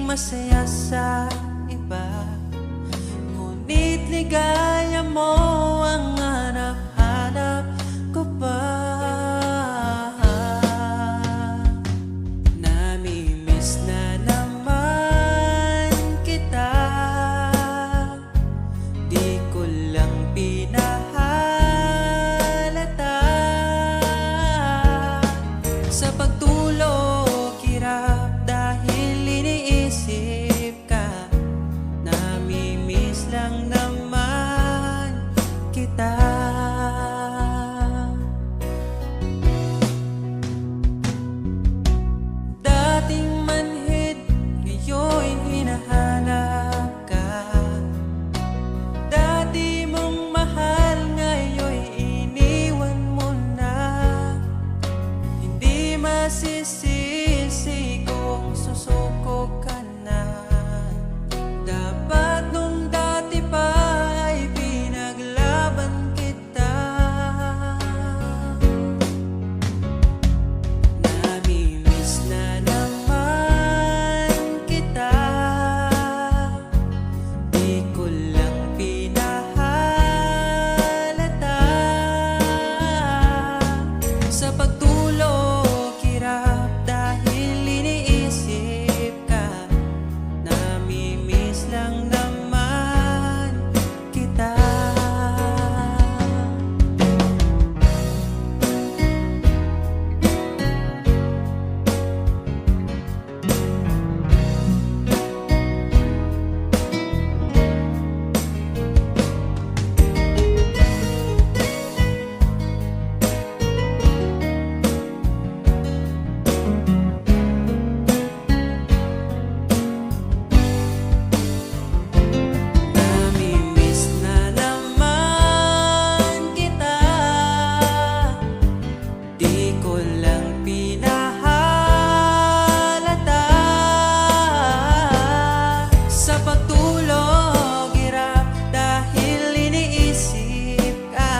masaya sa iba, ngunit ligaya mo ang hanap-hanap ko pa. Namimiss na naman kita, di ko lang pinahalata. Sa pagtulog hirap dahil iniisip ka, namimiss lang naman kita. Dating manhid, ngayon hinahanap ka. Dati mong mahal, ngayon iniwan mo na. Hindi masisisi kung susuko ka na. Dapat nung dati pa ay pinaglaban kita. Namimiss na naman kita, di ko lang pinahalata. Sa pagtulog hirap dahil iniisip ka, namimiss lang naman kita. Namimiss na naman kita, di ko lang pinahalata. Sa pagtulog hirap dahil iniisip ka,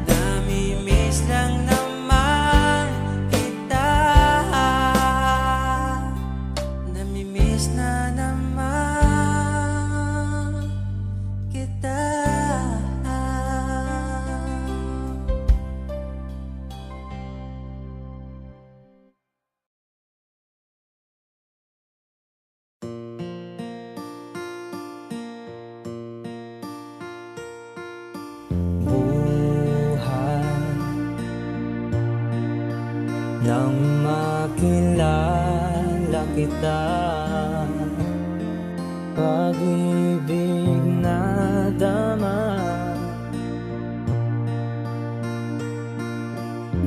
namimiss lang naman kita. Namimiss na naman kita. Buhay nang makilala kita, pag-ibig na dama,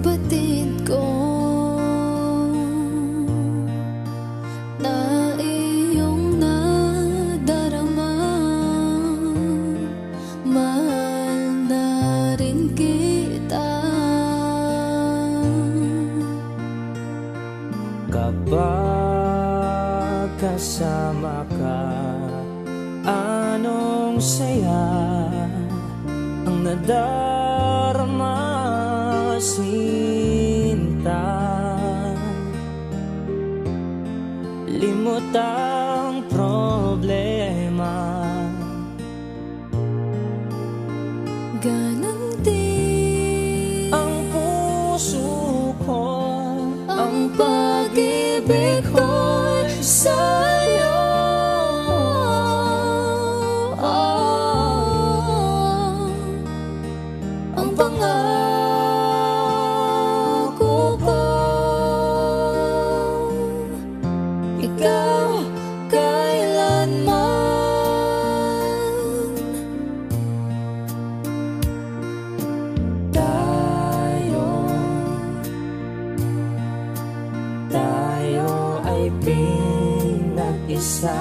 batid ko na iyong nadarama. Mahal na rin kita. kapag kasama ka, anong saya ang nadarama, sinta. Limot ang problema, Ganon din ang puso ko, ang pag-ibig ko'y sa'yo. Ang pangako ko, ikaw kailanman. Tayo ay pinag-isa,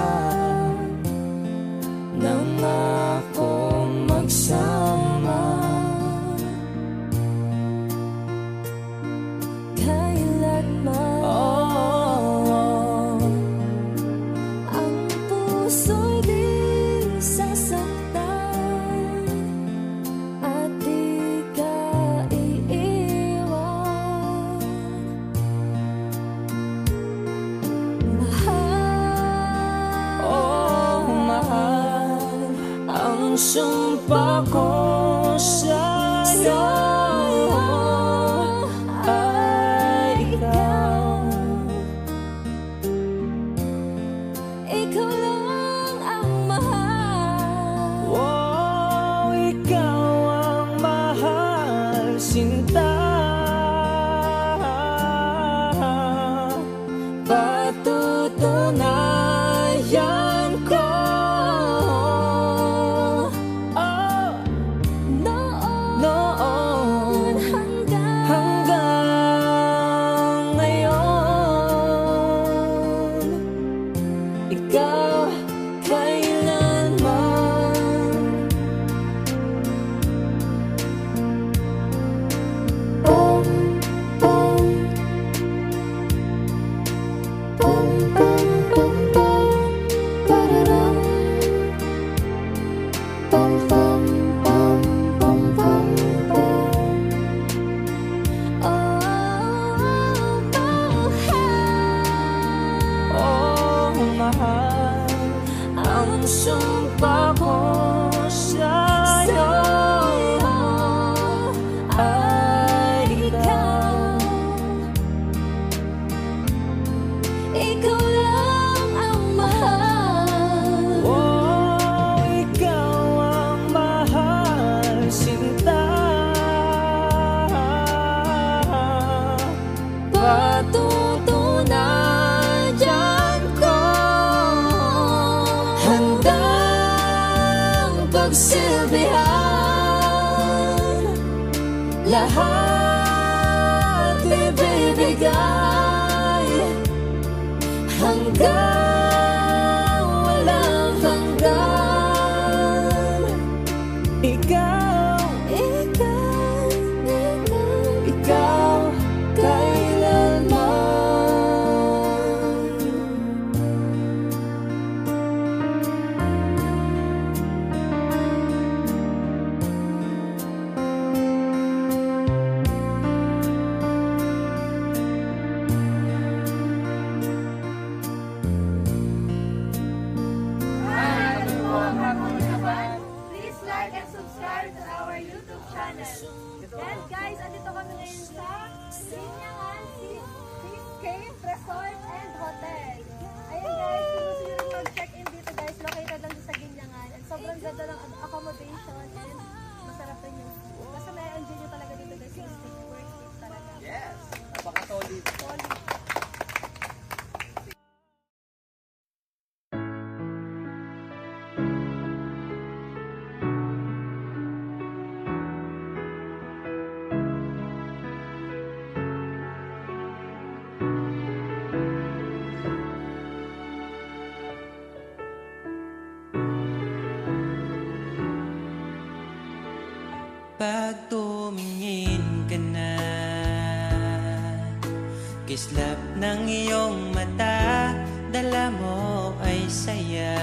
nangako magsama. Kailanman ang puso'y di sasaktan at di ka iiwan. Mahal ako sa'yo ay ikaw. Ikaw lang ang mahal. Oh, ikaw ang mahal, sinta. Patutunayan ko, oh, noon hanggang ngayon, ikaw kailanman. Pom, pom, pom, pom, pom, pom, pararam. Pom, pom, pom, pom, pom, pom. Oh, mahal, ang sumpa ko sa'yo ay ikaw. Ikaw lang ang mahal. Oh, ikaw ang mahal, sinta. Patutunayan ko, handang pagsilbihan, lahat ibibigay hanggang walang hanggan. Ikaw, Ikaw, ikaw kailanman. Please like and subscribe to our YouTube channel. And guys, andito kami ngayon sa Linyangan Peace Cave Resort and Hotel. Ayun guys, kung gusto nyo rin mag-check-in dito guys, located lang sa Linyangan. And sobrang ganda ng accommodation and masarap rin yung food. Basta may enjoy nyo talaga dito guys, yung steak, worth it talaga. Yes, napaka-solid. Solid. Pag tumingin ka na, kislap ng iyong mata, dala mo ay saya.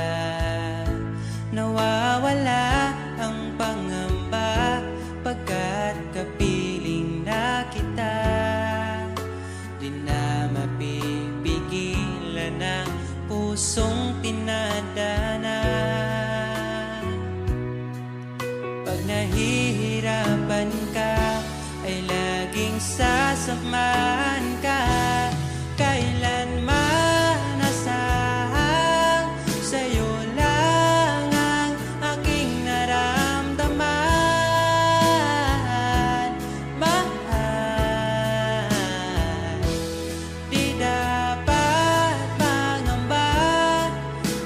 Nawawala ang pangamba pagkat kapiling na kita. Di na mapipigilan ang pusong tinadana. Pag nahihirapan ka, ay laging sasamahan ka. Kailanman nasahang sa'yo lang ang aking naramdaman. Mahal, di dapat mangamba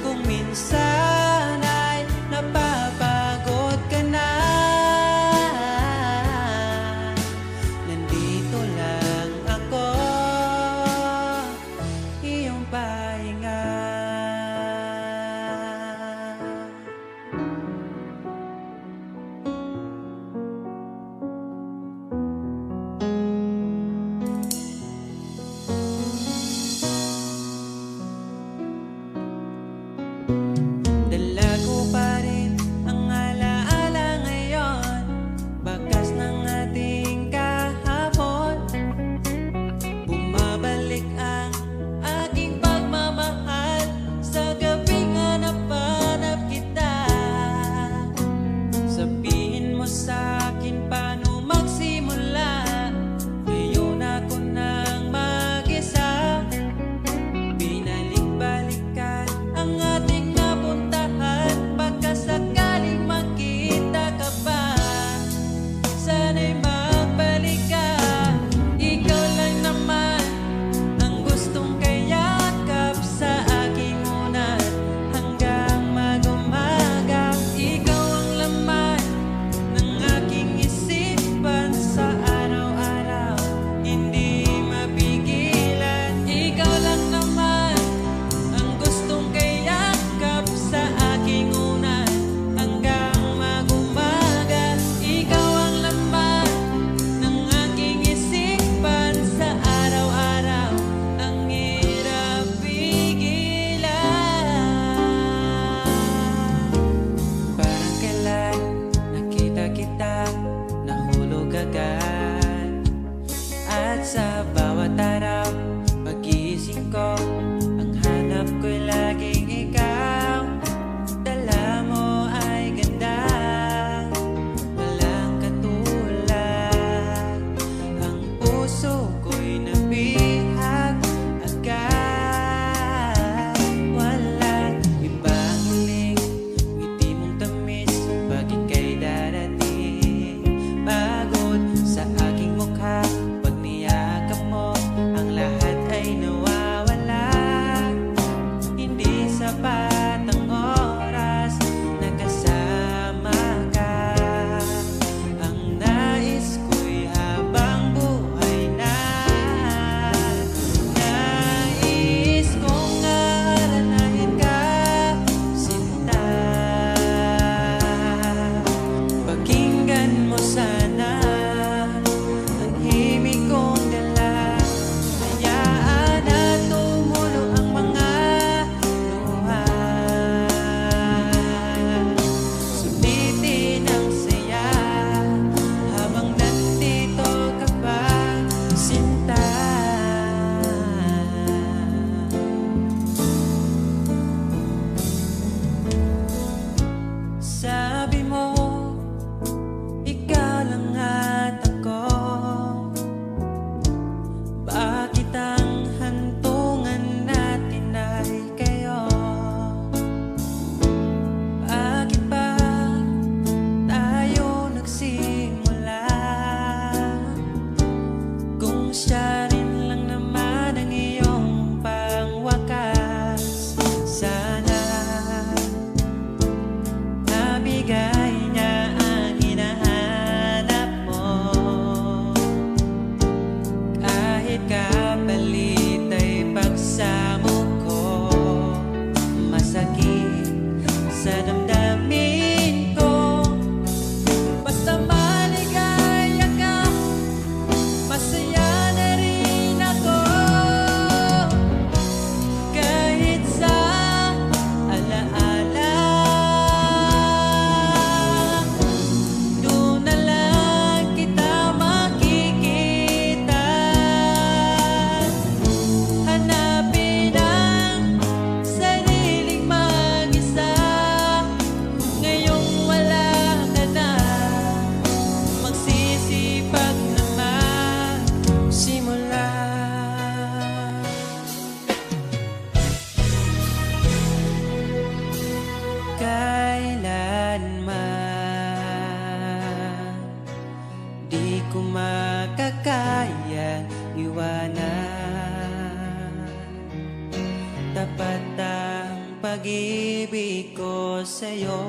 kung minsan ay napapagod ka na. Nandito lang ako, iyong pahinga. Dala ko pa rin ang alaala ngayon, bakas ng ating kahapon. Bumabalik ang aking pagmamahal. tapat ang pag-ibig ko sa'yo.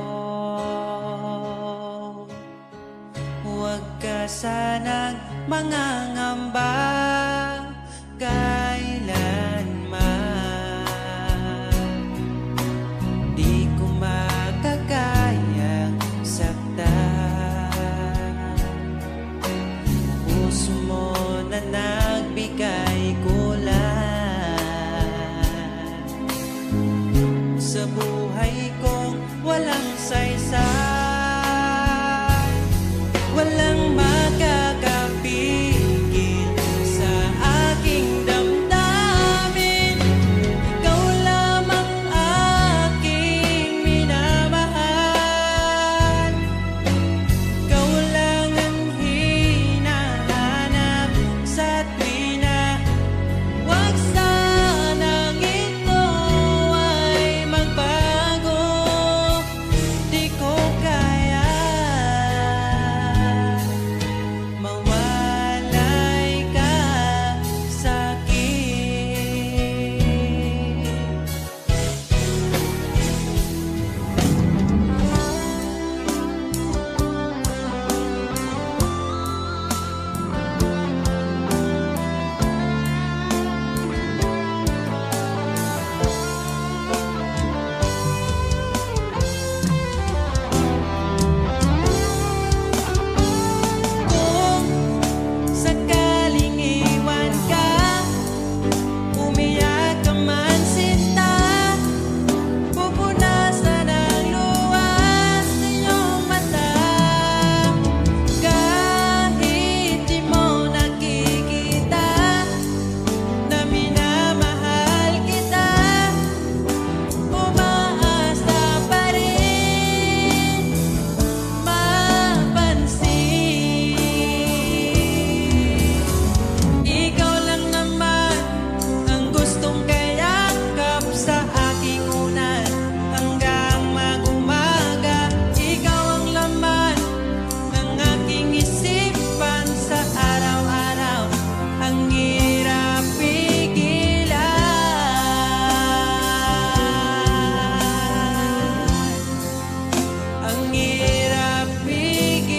Huwag ka sanang mangangamba kailanman. Di ko makakayang saktan. Puso mo na nagbigay kulan sa buhay kong walang saysay. Walang makakapigil sa aking damdamin. Ikaw lamang aking minamahal. Ikaw lang ang hinahanap sa tuwina. Huwag sanang ito ay magbago. Di ko kaya mawalay ka sa'kin. Kung sakaling iwan ka, umiyak ka man sinta, pupunasan ang luha sa iyong mata. Kahit di mo nakikita na minamahal kita, umaasa pa rin mapansin. Ikaw lang naman ang gustong kayakap sa aking unan hanggang mag-umaga. Ikaw ang laman ng aking isipan sa araw-araw. Ang hirap pigilan. Ang hirap pigilan.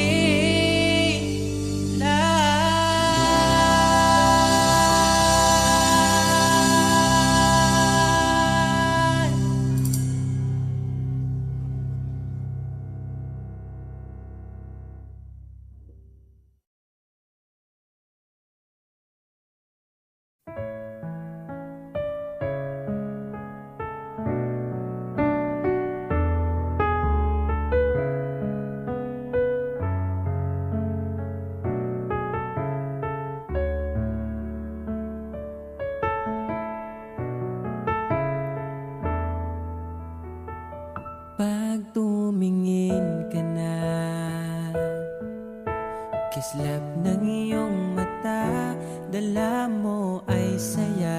Pag tumingin ka na, kislap ng iyong mata, dala mo ay saya.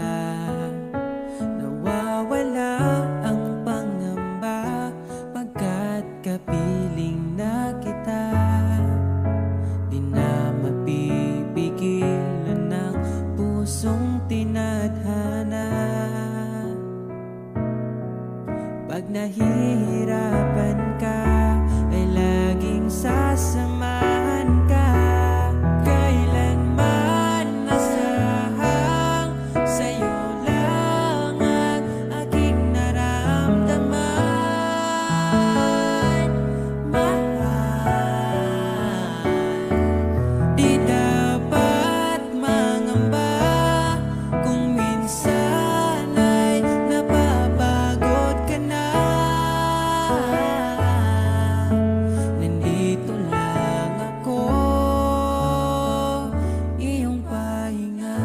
Nawawala ang pangamba pagkat kapiling na kita. Di na mapipigilan ng pusong tinadhana. Pag nahihirapan ka, ay laging sasamahan ka. Kailanman masahang sa'yo lang ang aking naramdaman. Mahal, di dapat mangamba kung minsan ay napapagod ka na. Nandito lang ako, iyong pahinga.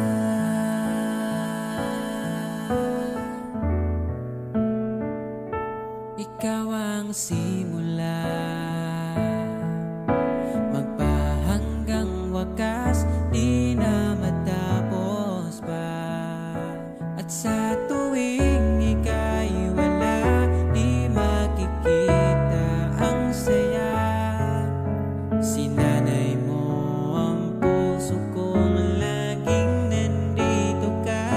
Ikaw ang simula, magpahanggang wakas, di na matapos pa. At sa tuwing ika'y wala, di makikita ang saya. Sinanay mo ang puso kong laging nandito ka.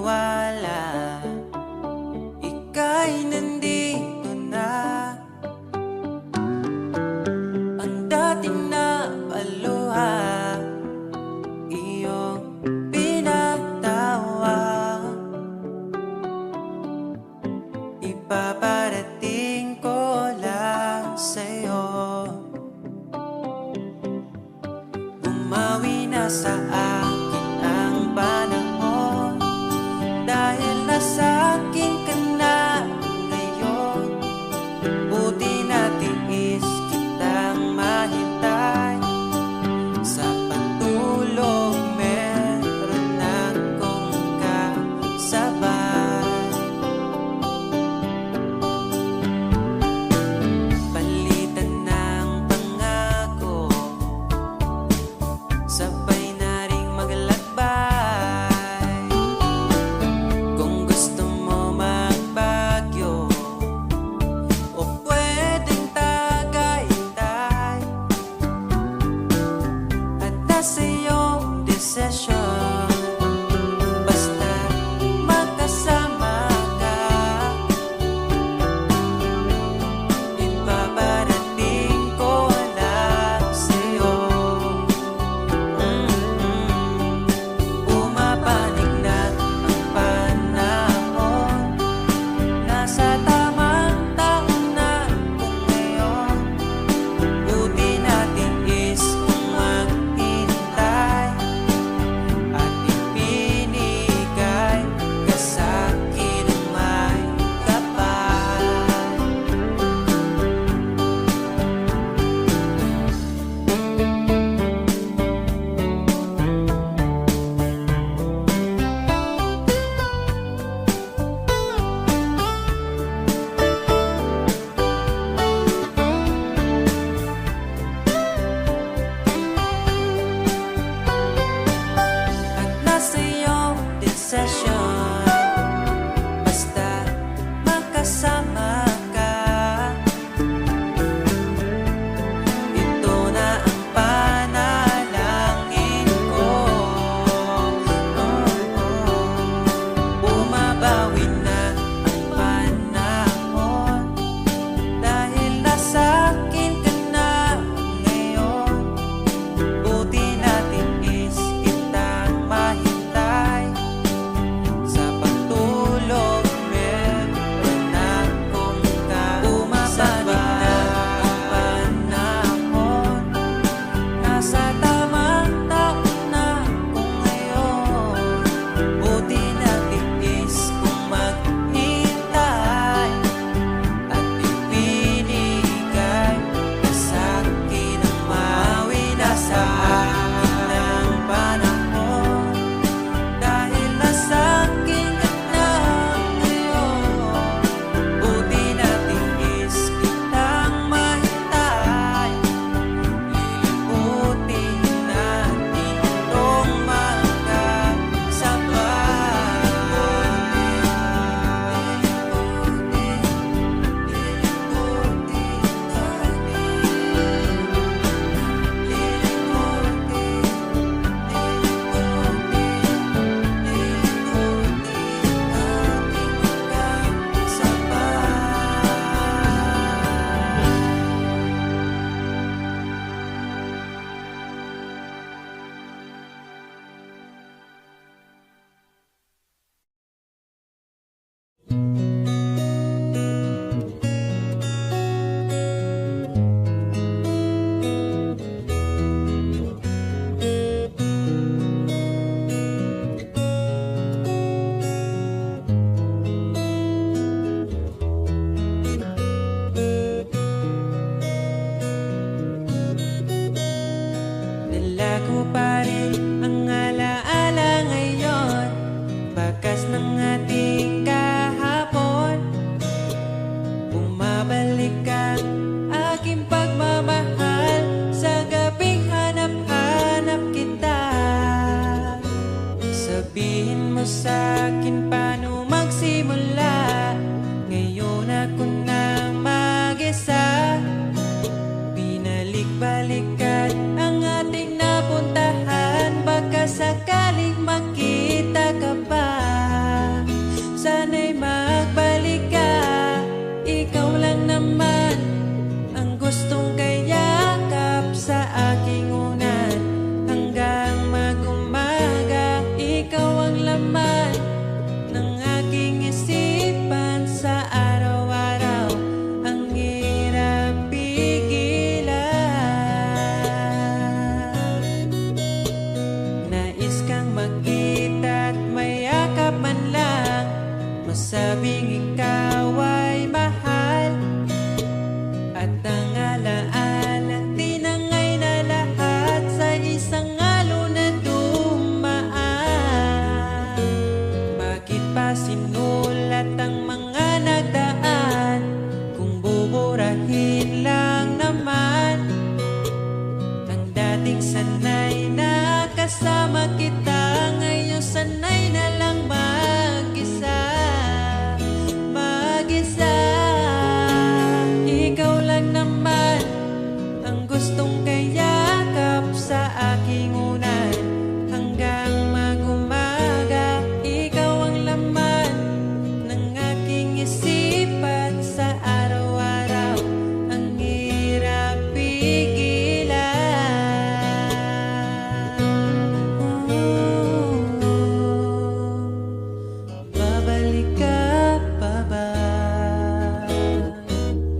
magtiwala, ika'y nandito na. Ang dating na paluha, iyong pinagtawa. Ipaparating ko lang sa'yo, bumawi na sa akin ang panahon, dahil nasa akin ka na ngayon. Buti na tiis kitang mahintay, sa pagtulog meron akong kasabay. Palitan ng pangako, sabay na ring maglakbay. Kung gusto mo magbagyo o pwedeng tagaytay, at nasa iyong desisyon, basta magkasama ka. Ipaparating ko lang sa'yo. Pumapanig na ang panahon, nasa tamang taon na kung ngayon. Buti natin is kung maghintay, at ipinigay ka sa'kin ng may kapal. At nasa iyong desisyon, basta magkasama ka. Ito na ang panalangin ko. Bumabawi na ang panahon, dahil nasa akin ka na ngayon. Buti natin is kitang mahintay, sa pagtulog meron akong kasabay. Bumabawi na ang panahon, nasa tamang taon na kung ngayon. Buti natin is kung maghintay, at ipinigay ka sa'kin ang mawi na sa akin ang panahon, dahil nasa akin ka na ngayon. Buti natin is kitang mahintay, lilibutin natin itong Nalago pa rin ang alaala ngayon, bakas ng ating kahapon. Bumabalik ang aking pagmamahal, sa gabing hanap-hanap kita. Sabihin mo sa'kin paano magsimula, ngayon ako na mag-isa. Binalik-balikan ang ating napuntahan, baka sakaling makita ka pa. sabing ikaw ay mahal, at ang alaalang tinangay na lahat sa isang alon na dumaan. Bakit pa sinulat ang mga nagdaan kung buburahin lang naman ang dating sanay na kasama kita? Ngayon sanay na lang mag-isa, mag-isa. Ikaw lang naman ang gustong kayakap sa aking unan hanggang mag-umaga. Ikaw ang laman ng aking isipan sa araw-araw. Ang hirap pigilan. Babalik ka pa ba?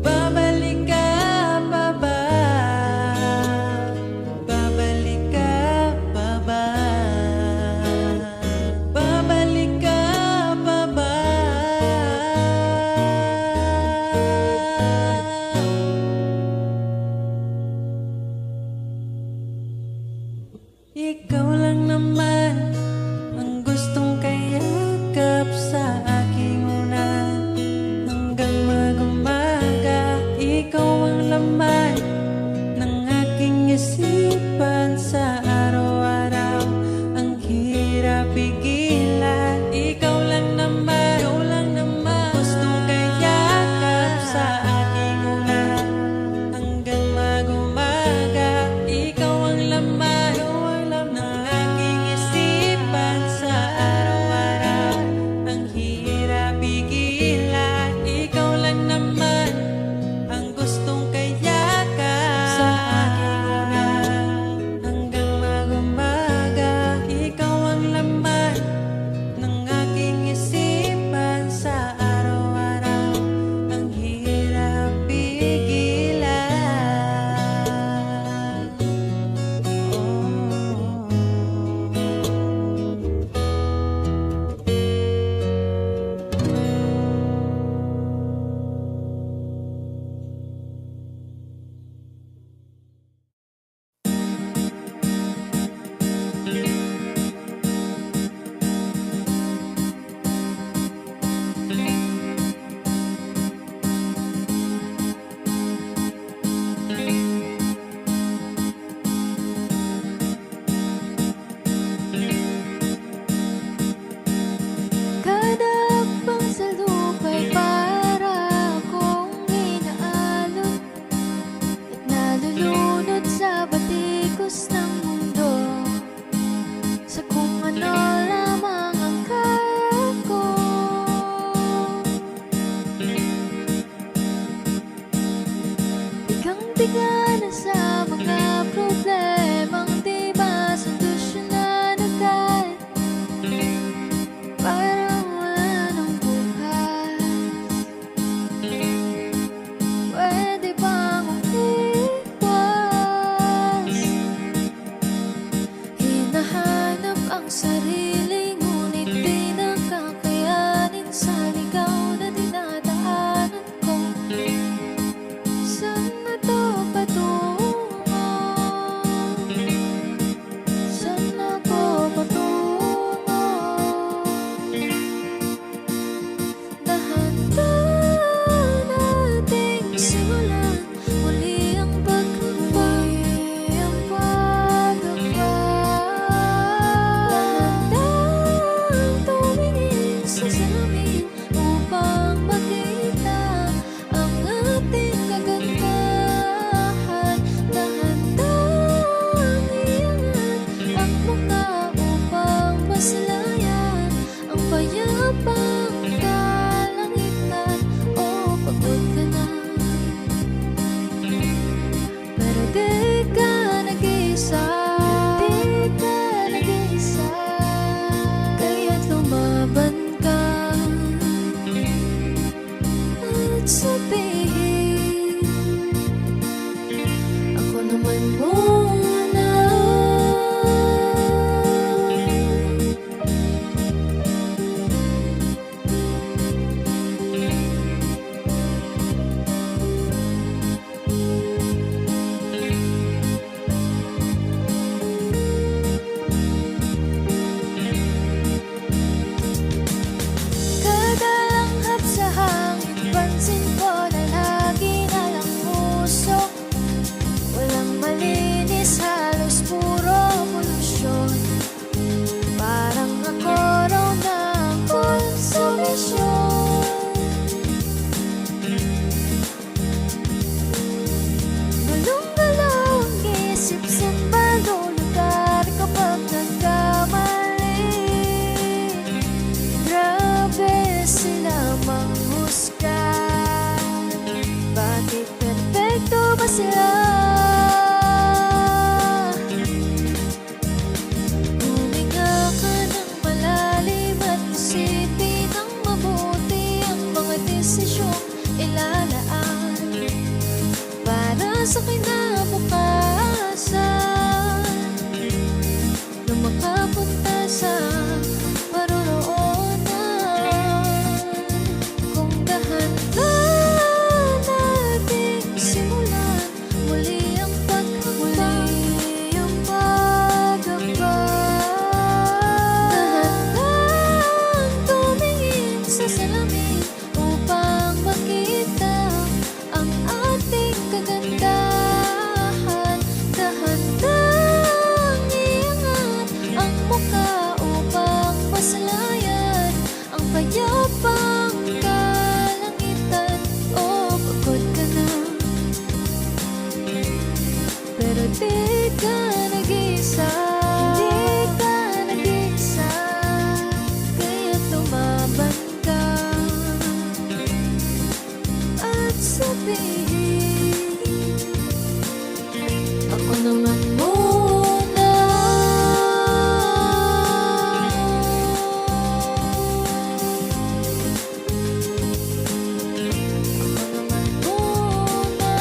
Babalik ka pa ba? Babalik ka pa ba? Babalik ka pa ba? Ikaw lang naman ang gustong kayakap sa aking unan hanggang mag-umaga. Ikaw ang laman ng aking isipan sa araw-araw. Ang hirap pigilan. Ikaw lang naman gustong kayakap sa aking unan hanggang mag-umaga. Ikaw ang laman ng aking isipan sa araw-araw. Ang hirap pigilan. Ikaw lang naman ang gustong kayakap sa aking unan hanggang mag-umaga. Ikaw ang laman ng aking isipan sa araw-araw. Ang hirap pigilan. Kada akbang sa lupa'y para akong inaalon at nalulunod sa batikos ng mundo, sa kung ano lamang ang kaya ko. Bigang-biga na sa mga problemang di masolusyonan agad. Parang wala nang bukas. Pwede bang umiwas? Hinahanap ang sarili, ngunit di nakakayanin sa ligaw na dinadaanan ko. Saan na to patungo? Saan ako patungo? Dahan-dahan nating simulan muli ang pagkakbay, ang pagkakbay. Dahan-dahang tumingin sa salamin upang makita ang ating kagandahan. Dahan-dahang iangat ang mukha upang maslayan ang payapang kalangitan. O pagod ka na, pero di ka nag-iisa. Di ka nag-iisa, kaya't lumaban ka at sabihin, ako naman muna. payapang kalangitan. Oh, pagod ka na, pero di ka nag-iisa. Di ka nag-iisa, kaya't lumaban ka at sabihin, ako naman muna. Ako naman muna.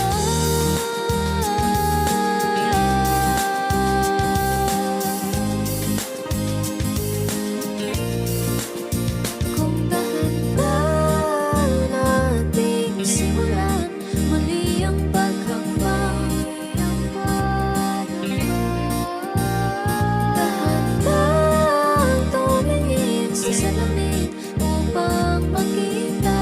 Kung dahan-dahan nating simulan muli ang paghambay, dahan-dahang tumingin sa salamin upang makita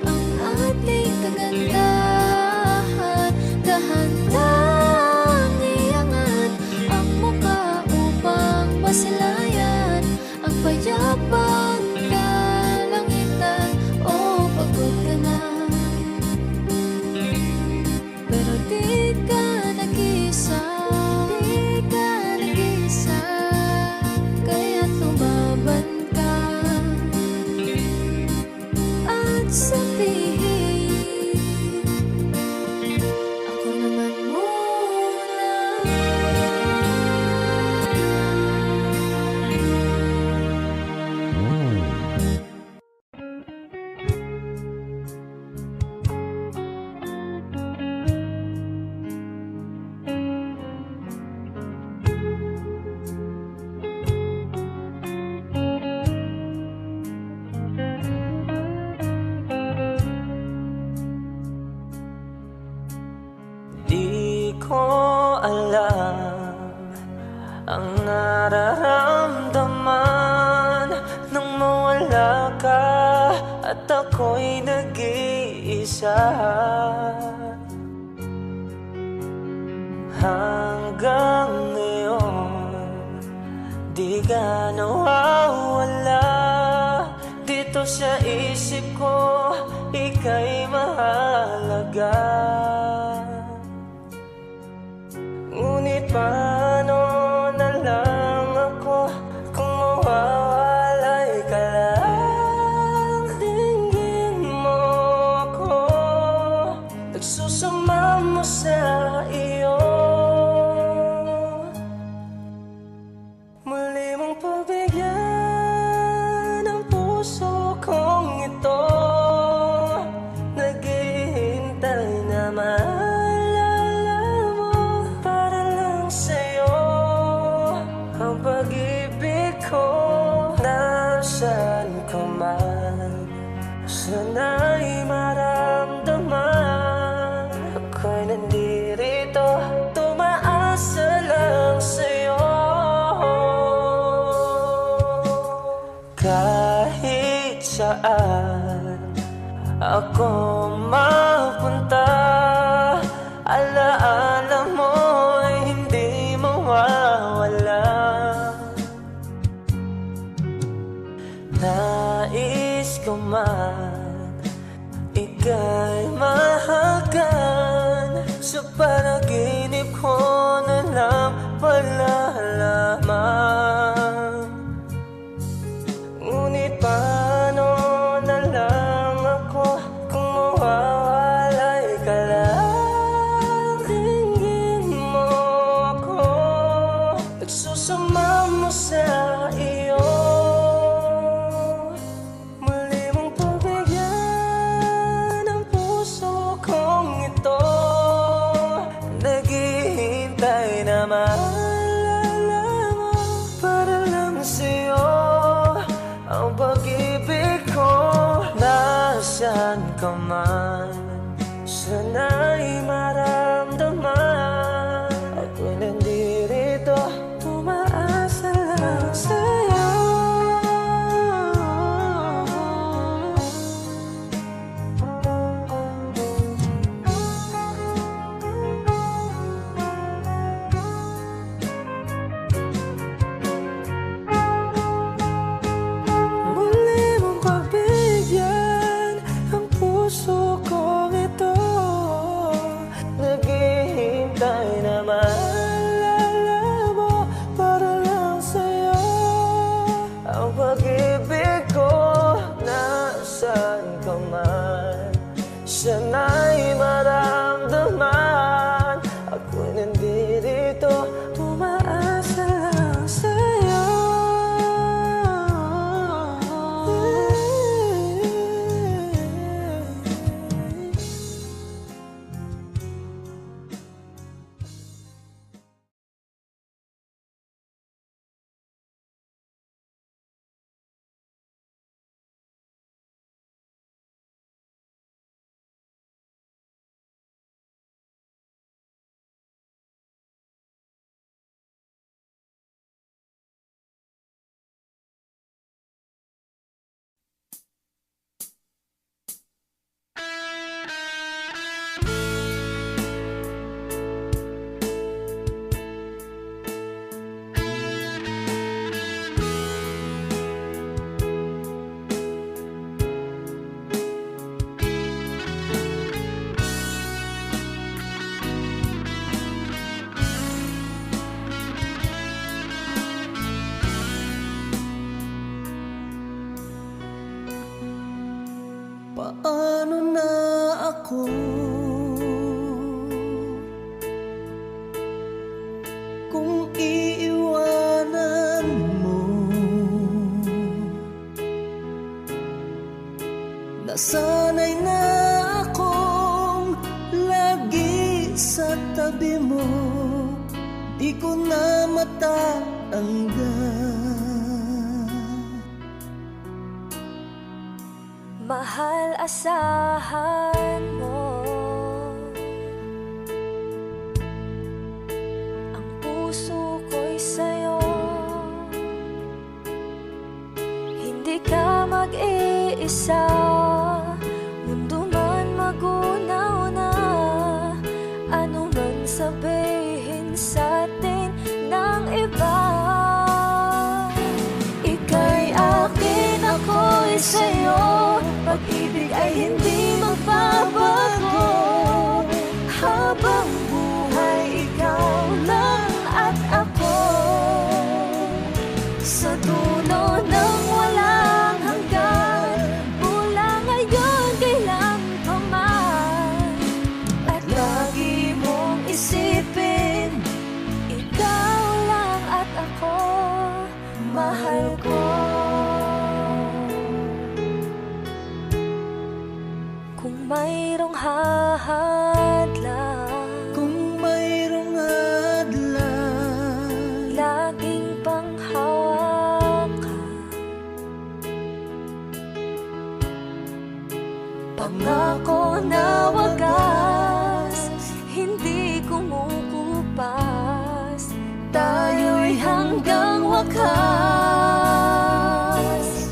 ang ating kagandahan. Dahan-dahang iangat ang muka upang masilayan ang payapang kalangitan. Oh, pagod ka na, pero di ka nag-iisa. Di ka nag-iisa, kaya't lumaban ka at sabihin, ako naman muna. Di ko alam ang nararamdaman nang mawala ka at ako'y nag-iisa. Hanggang ngayon, di ka nawawala dito sa isip ko, ika'y mahalaga. Ngunit paano na lang ako kung mawawalay ka lang? Tingin mo ako, nagsusama mo sa iyo. Muli mong pagbigyan ang puso kong ito, naghihintay na maalala mo. Para lang sa'yo ang pag-ibig ko. Nasaan ka man, sana'y maramdaman, ako'y nandirito, tumaasa lang sa'yo. Kahit saan ako mapunta, alaala mo ay hindi mawawala. Nais ko man ika'y mahagan, sa panaginip ko na lang palalaman. Ngunit paano na lang ako kung mawawalay ka lang? Tingin mo ako, nagsusama mo sa iyo. Muli mong pagbigyan ang puso kong ito, naghihintay na maalala mo. Para lang sa'yo ang pag-ibig ko. Nasaan ka man, sana'y maramdaman, ako'y nandirito, tumaasa lang sa'yo. Muli mong ako. Kung iiwanan mo, nasanay na akong lagi sa tabi mo, di ko na matatanggal. Mahal, asahan mo ang puso ko'y sa'yo. Hindi ka mag-iisa, mundo man magunaw na, ano man sabihin sa'tin ng iba. Ika'y akin, ako'y sa'yo, pag-ibig ay hindi magbabago. Habang buhay, ikaw lang at ako. Sa dulo ng walang hanggan, mula ngayon kailan pa man. At lagi mong isipin, ikaw lang at ako, mahal ko. Kung mayroong hahadlang, Kung mayroong hadlang, laging panghawakan, pangako na wagas, hindi kumukupas, tayo'y hanggang wakas.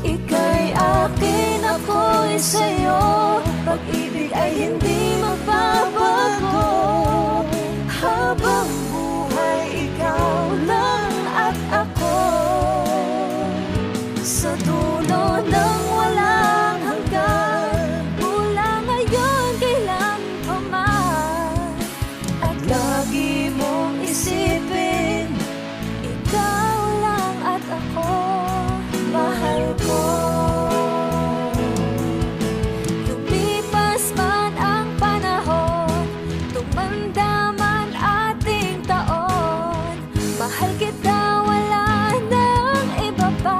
Ika'y akin, ako'y sa'yo, pag-ibig ay hindi magbabago. Habang buhay, ikaw lang at ako. Sa dulo ng walang hanggan, mula ngayon kailan pa man. At lagi mong isipin, ikaw lang at ako, mahal ko. Lumipas man ang panahon, tumanda man ating taon, mahal kita, wala nang iba pa.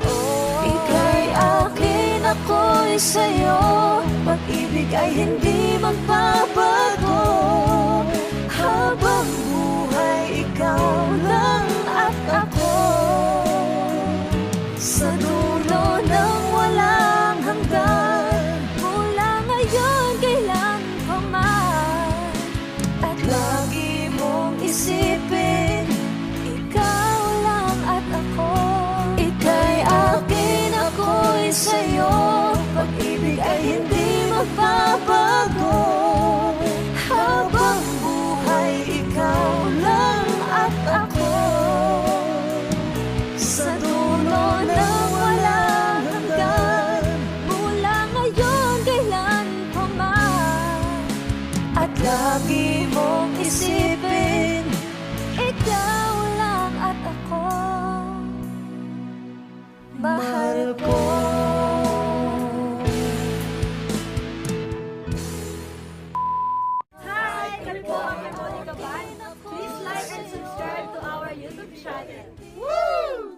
Oh, ika'y akin, ako'y sa'yo, pag-ibig ay hindi magbabago. Habang buhay, ikaw lang at ako. Sa dulo ng walang hanggan, mula ngayon kailan pa man. At lagi mong isipin, ikaw lang at ako. Ika'y akin, ako'y sa'yo, pag-ibig ay hindi magbabago. Habang buhay, ikaw lang at ako. Sa dulo ng walang hanggan, mula ngayon kailan pa man. At lagi mong isipin, ikaw lang at ako, mahal ko. Hi! Kami po ang Harmonica Band. Please like and subscribe to our YouTube channel. Woo!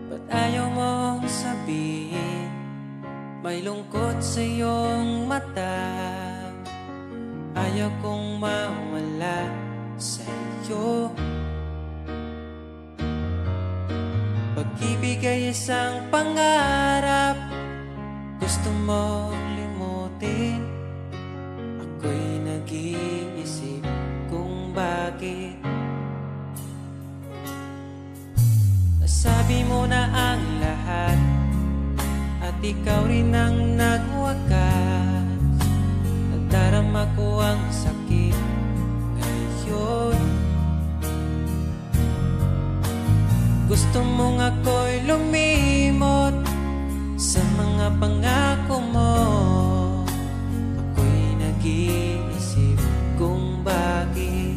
Ba't ayaw mong sabihin, may lungkot sa iyong mata? Ayaw kong mawala sa iyo. Pag-ibig ay isang pangarap, gusto mo limutin. Ako'y nag-iisip kung bakit. Nasabi mo na ang lahat, at ikaw rin ang nagwakas. Nadarama ko ang sakit ngayon. Gusto mong ako'y lumimot sa mga pangako mo. Ako'y nag-iisip kung bakit.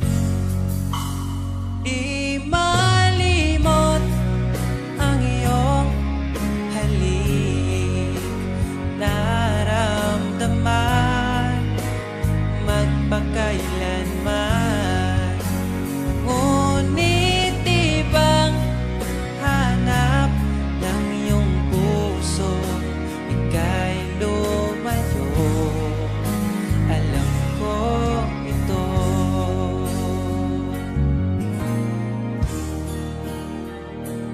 pakailanman. Ngunit di bang hanap ng iyong puso, ika'y lumayo? Alam ko ito.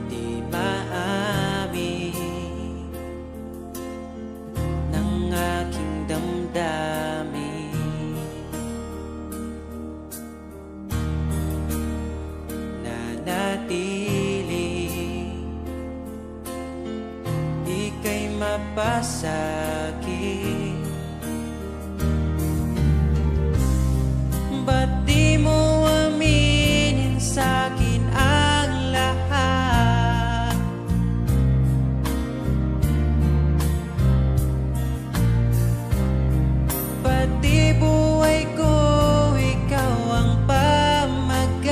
Di maamin ng aking damdamin, nanatili, ika'y mapasakit. Ba't di mo aminin sa'kin ang lahat? Pati buhay ko, ikaw ang pamagat.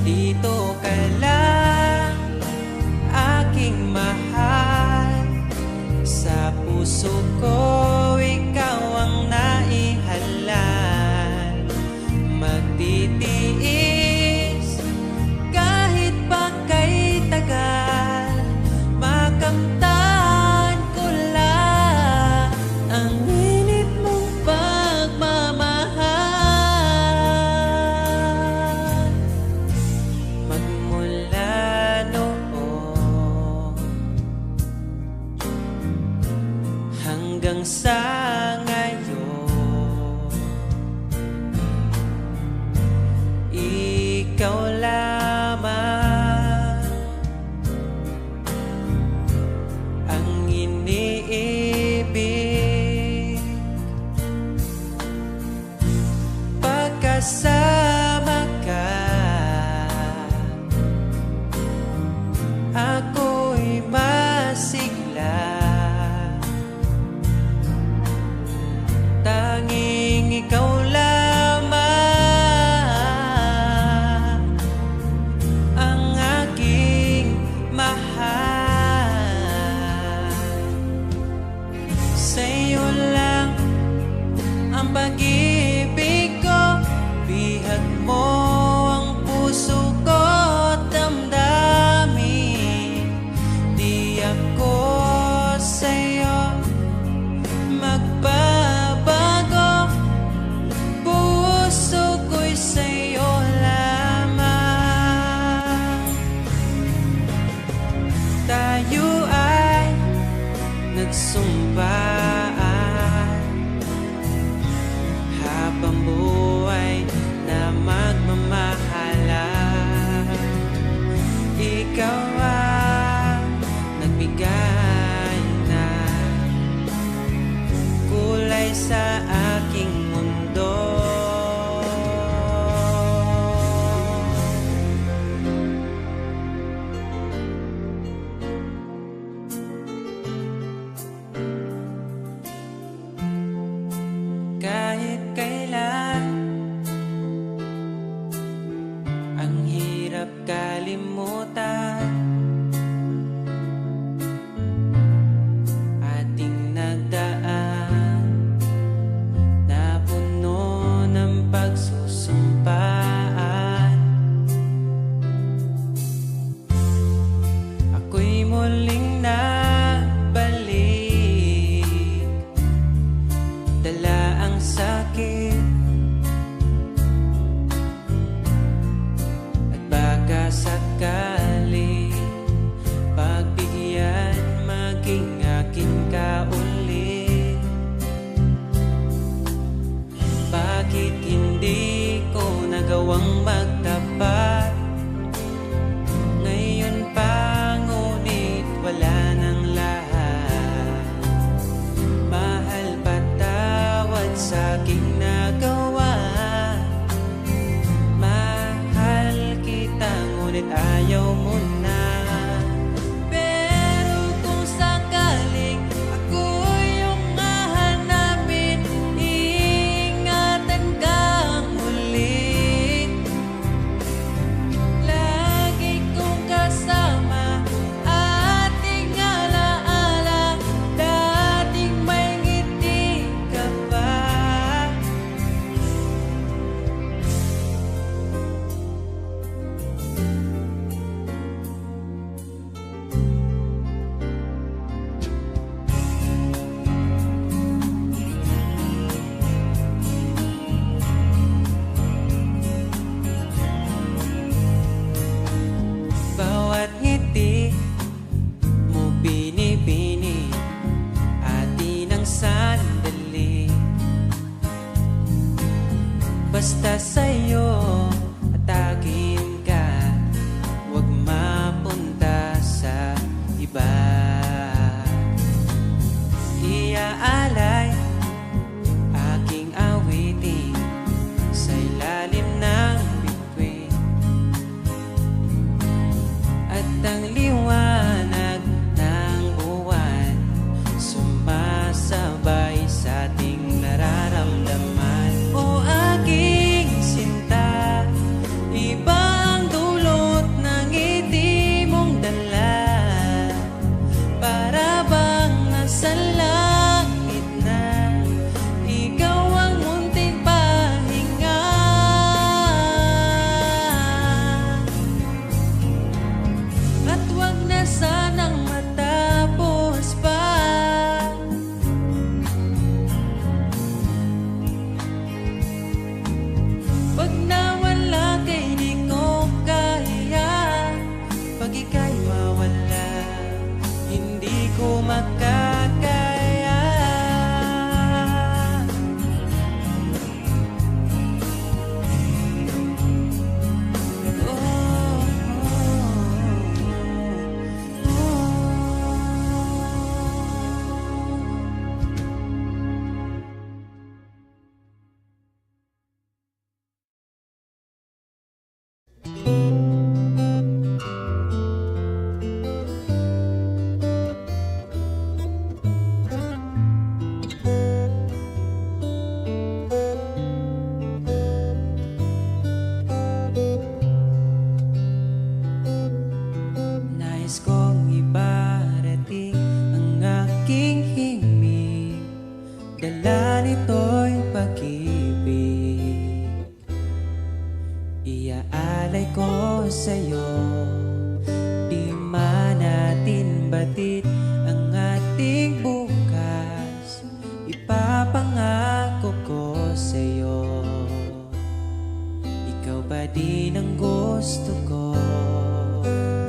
Dito ka lang, aking mahal. Sa puso ko, ikaw ang naihalal. Magtitiis kahit pa kay tagal, makamtan ko lang ang init mong pagmamahal. Magmula noon hanggang sa ngayon, ikaw lamang ang iniibig. Pagkasama ka, ako'y masigla. Tanging ikaw lamang ang aking mahal. Sa'yo lang ang pag-ibig ko, bihag mo ang puso ko at damdamin. Di ako sa'yo magbabago, puso ko'y sa'yo lamang. Tayo ay nagsumpaan habang buhay na magmamahalan. Ikaw ang nagbigay na kulay sa aking mundo. basta sa'yo atakin ka, huwag mapunta sa iba. Iaalay aking awitin sa ilalim ng bituin, at ang liwanag ng buwan sumasabay sa ating nararamdaman. O aking sinta, iba ang dulot ng ngiti mong dala, para bang nasa langit na ikaw ang munting pahinga. At wag na sanang matapos pa. Pag nawala kay di ko kaya, pag ika'y mawala, hindi ko makakaya. Nais kong ibarating ang aking himig, dala nito'y pag-ibig. Iaalay ko sa'yo, di man natin batid ang ating bukas, ipapangako ko sa'yo, ikaw ba din ang gusto ko?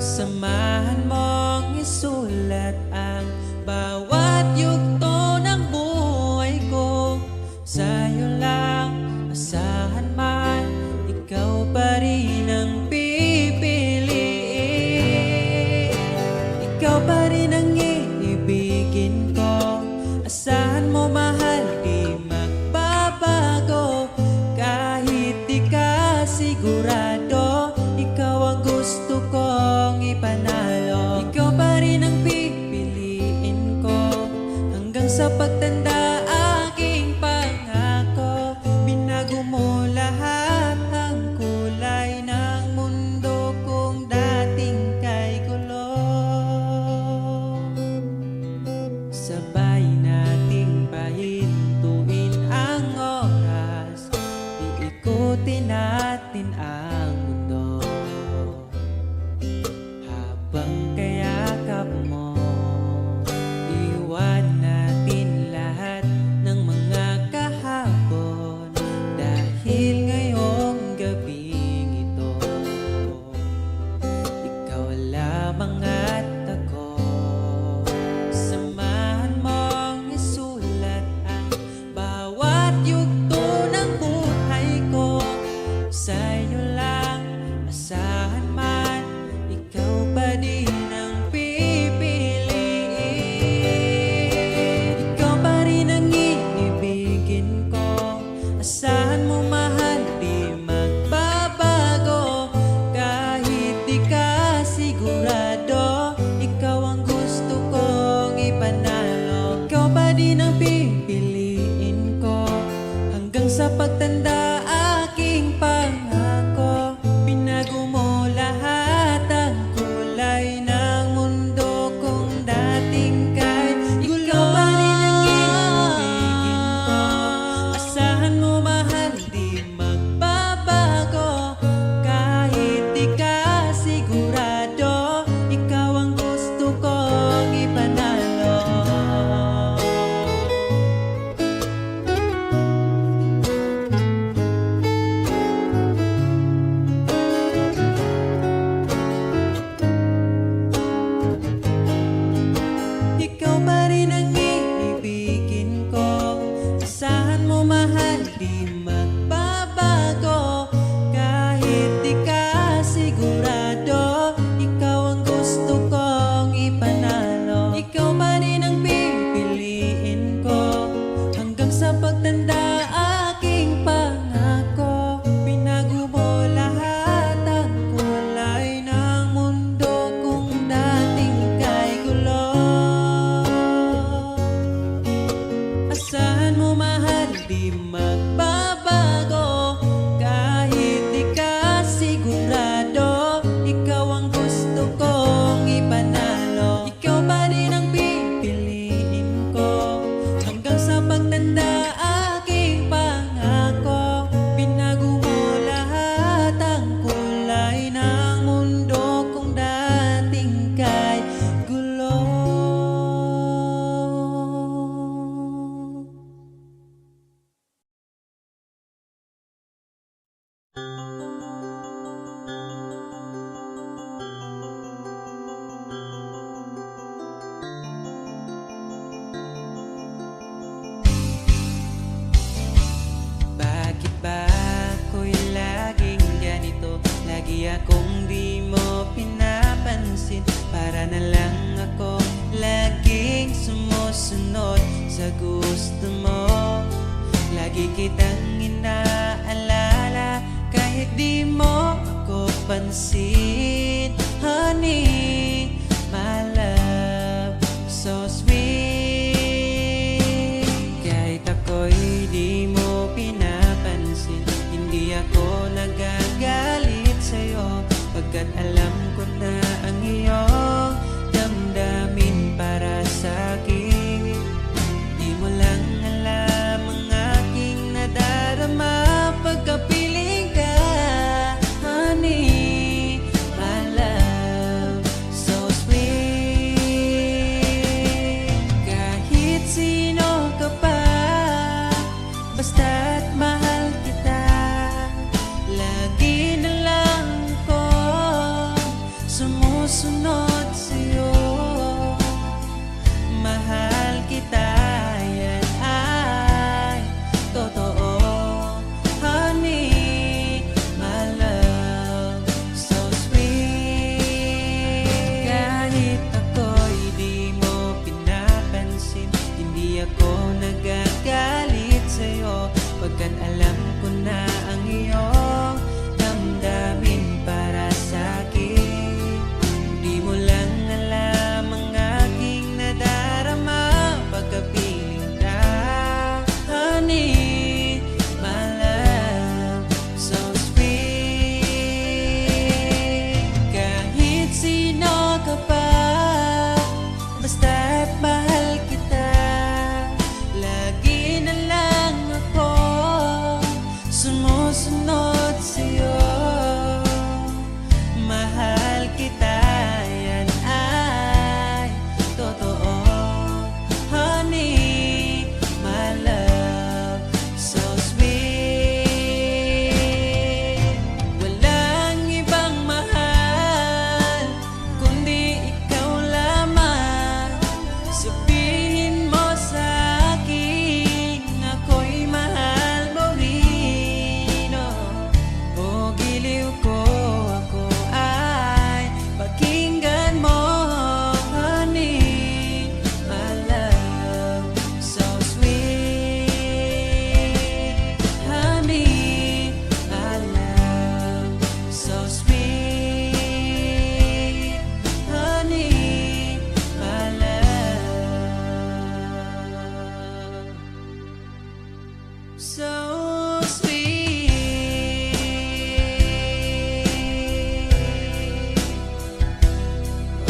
Samahan mong isulat ang bawat yugto ng buhay ko. Sa'yo lang asahan man, ikaw pa rin ang pipiliin. Ikaw pa rin ang iibigin ko. Asahan mo mahal, di magbabago. Kahit di ka sigurado, ikaw ang gusto kong ipanalo. Ikaw pa rin ang pipiliin ko hanggang sa pagtanda, aking pangako. Binago mo lahat ang kulay ng mundo kung dating kay gulo. Sabay nating pahintuin ang oras, iikutin natin ang mundo. Habang kayakap mo, iwan natin lahat ng mga kahapon, dahil ngayong gabing ito, ikaw lamang at ako. Samahan mong isulat ang bawat yugto ng buhay ko. Sa'yo lang asahan man, ikaw pa din ang pipiliin. Ikaw pa rin ang iibigin ko. Asahan mo mahal, di magbabago. Kahit di ka sigurado, ikaw ang gusto kong ipanalo. Ikaw pa din ang pipiliin ko hanggang sa pagtanda, aking pangako. Binago mo lahat ang kulay ng mundo kung dating kay gulo. Ikaw pa rin ang iibigin ko. Asahan mo mahal, di magbabago. Kahit di ka sigurado, ikaw ang gusto kong ipanalo. di magbabago. Kahit di ka sigurado, ikaw ang gusto kong ipanalo. Ikaw pa rin ang pipiliin ko hanggang sa pagtanda aking pangako. Binago mo lahat ang kulay ng mundo kung dating kay gulo. Bakit ba ako'y laging ganito? Lagi akong di mo pinapansin. Para na lang ako laging sumusunod sa gusto mo. Lagi kitang inaalala kahit di mo ako pansin. Honey, my love, so sweet. Kahit ako'y di mo pinapansin, hindi ako nagagalit sa'yo, pagkat alam ko na ang iyong damdamin para sa'kin. Di mo lang alam ang aking nadarama pagkapiling ka. Honey, my love, so sweet. Kahit sino ka pa, basta't mahal kita, lagi na lang ko sumusunod sa'yo. Mahal kita, yan ay totoo. Honey, my love, so sweet. Kahit ako'y di mo pinapansin, hindi ako nagagalit sa'yo, pagkat alam ko na ang iyong damdamin para sa'kin. Di mo lang alam ang aking nadarama pagkapiling ka. Honey, my love, so sweet. Kahit sino ka pa, basta't mahal kita, lagi na lang ako sumusunod sa'yo. Mahal kita, yan ay totoo. Honey, my love, so sweet. Walang ibang mahal kundi ikaw lamang. Sabihin mo sa akin, ako'y mahal mo rin, oh. O giliw ko, ako ay pakinggan mo. Honey, my love, so sweet. Honey, my love, so sweet. Honey, my love, so sweet.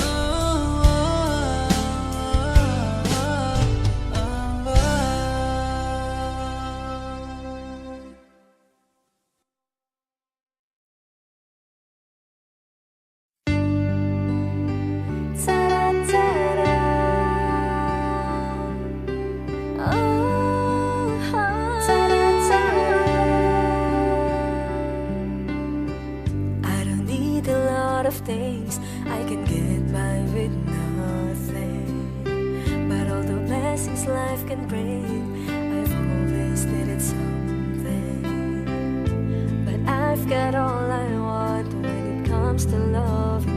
Oh, oh, oh, oh. Ta-da-ta-da. Oh, ta-da-ta-da. I don't need a lot of things, I can get by with nothing. But all the blessings life can bring, I've always needed something. But I've got all I want when it comes to loving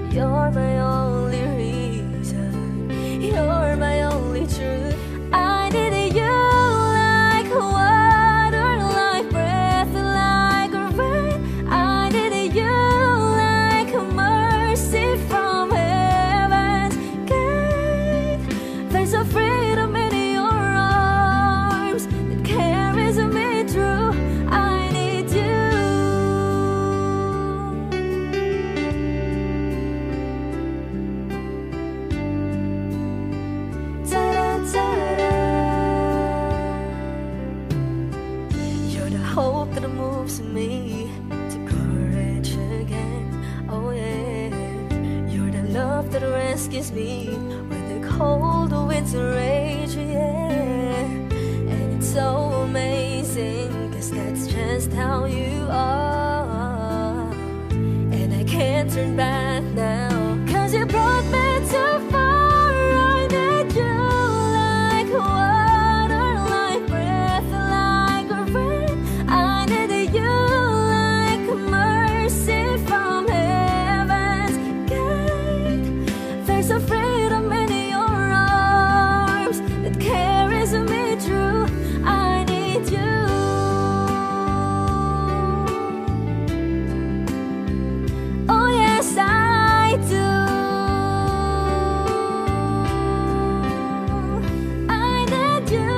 you. You're my only reason, you're my only truth. I needed you like water, like breath, like rain. I needed you like mercy from heaven's gate. There's a freedom in your arms. helps me to courage again. Oh yeah, you're the love that rescues me when the cold winds rage. Yeah, and it's so amazing, 'cause that's just how you are. And I can't turn back now, 'cause you brought me too far. I need you like water, like breath, like rain. I need you like mercy from heaven's gate. There's a freedom in your arms that carries me through. I need you. Oh yes, I do. I need you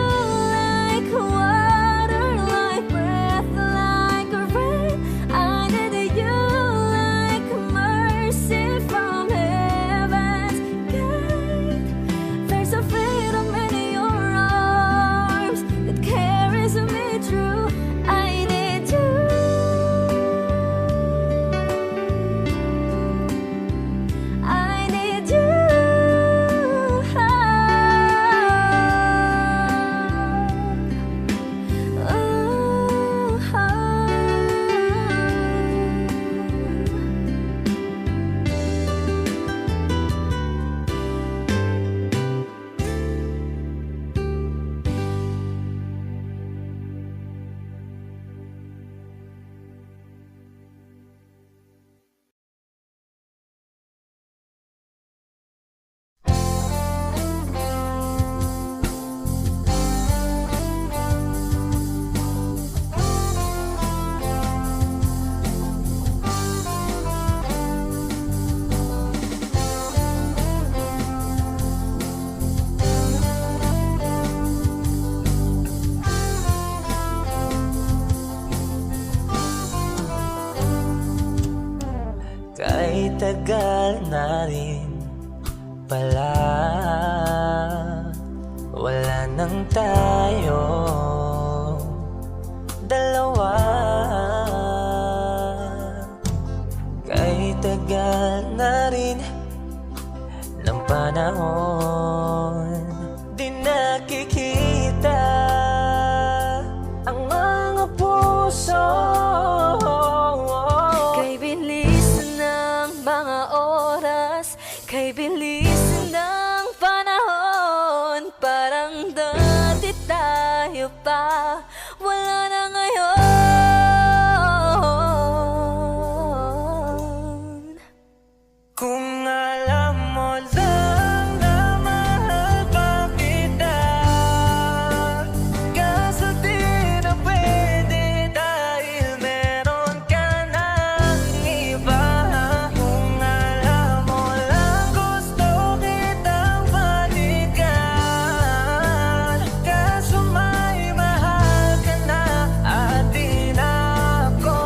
like water, like breath, like rain. I need you like mercy from heaven's gate. There's a freedom in your arms that carries me through. I need you. I need you. Kahit tagal na rin pala, wala nang tayo dalawa. Kahit tagal na rin ng panahon, di nakikita ang mga puso. Kay bilis ng mga oras, kay bilis ng panahon, parang dati tayo pa, wala na ngayon. Kung alam mo lang na mahal pa kita, kaso di na pwede dahil meron ka ng iba. Kung alam mo lang gusto kitang balikan, kaso may mahal ka na at di na ako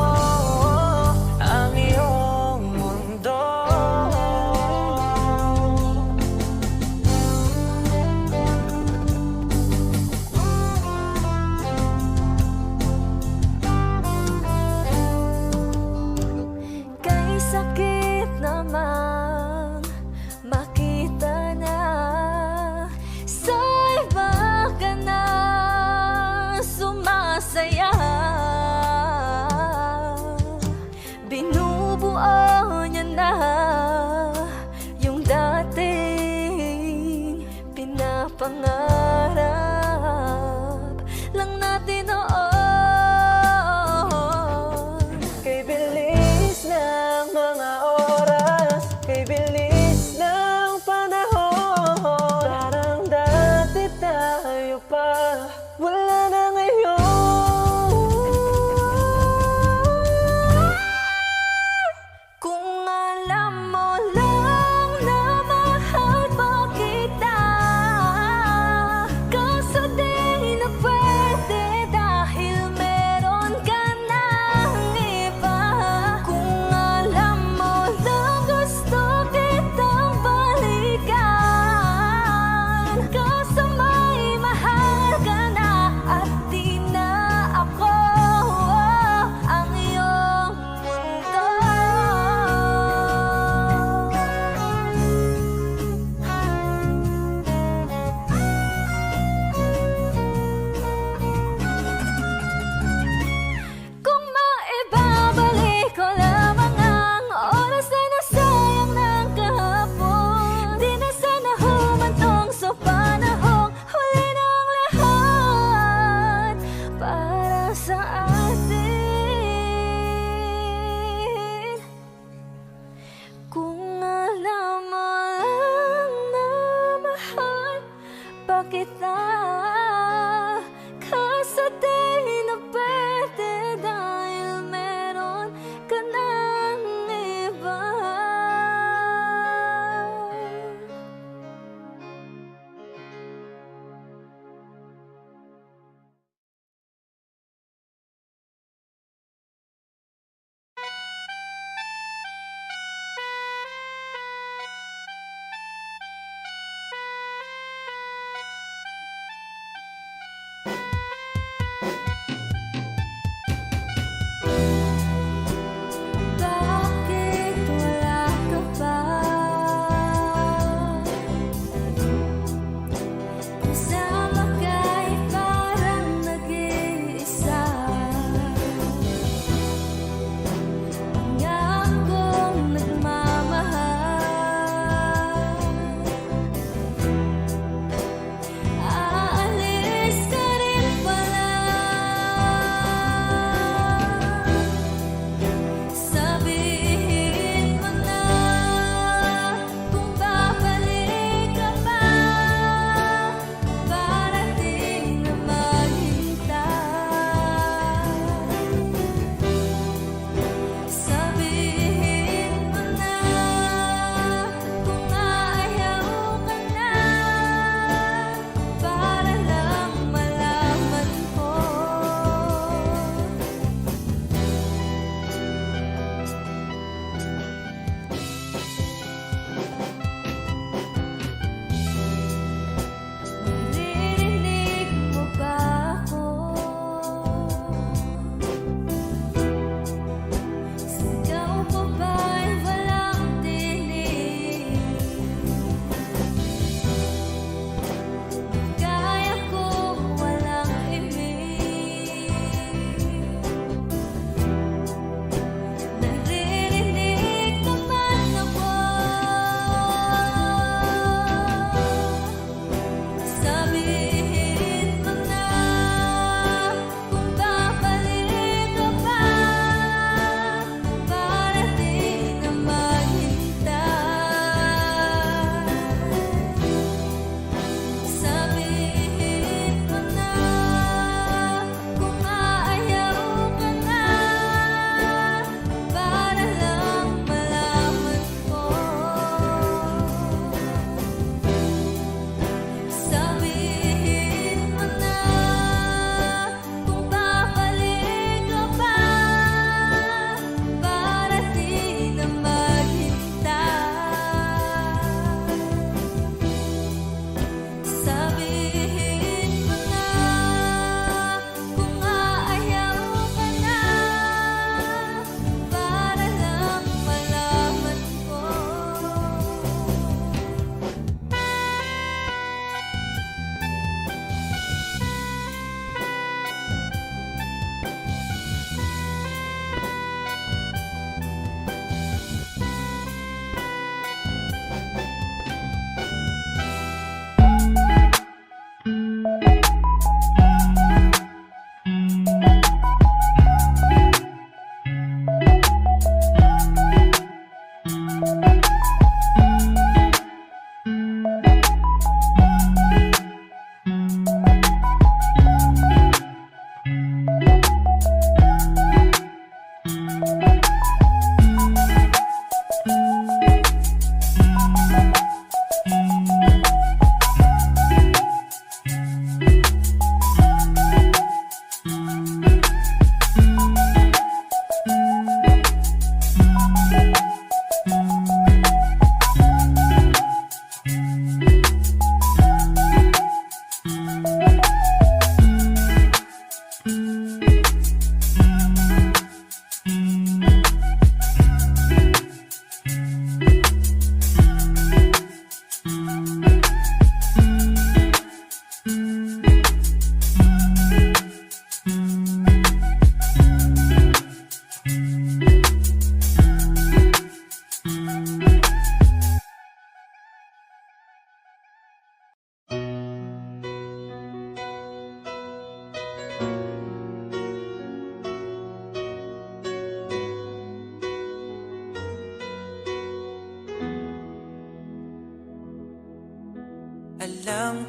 ang iyong mundo. Kay sakit naman makita na sa iba ka na sumasaya. Binubuo niya na yung dating pinapangarap lang natin noon. Kay bilis ng mga oras, kay bilis ng panahon, parang dati tayo pa, wala na ngayon. Kung alam mo lang na mahal pa kita, pa kita. Kaso di na pwede dahil meron ka ng iba.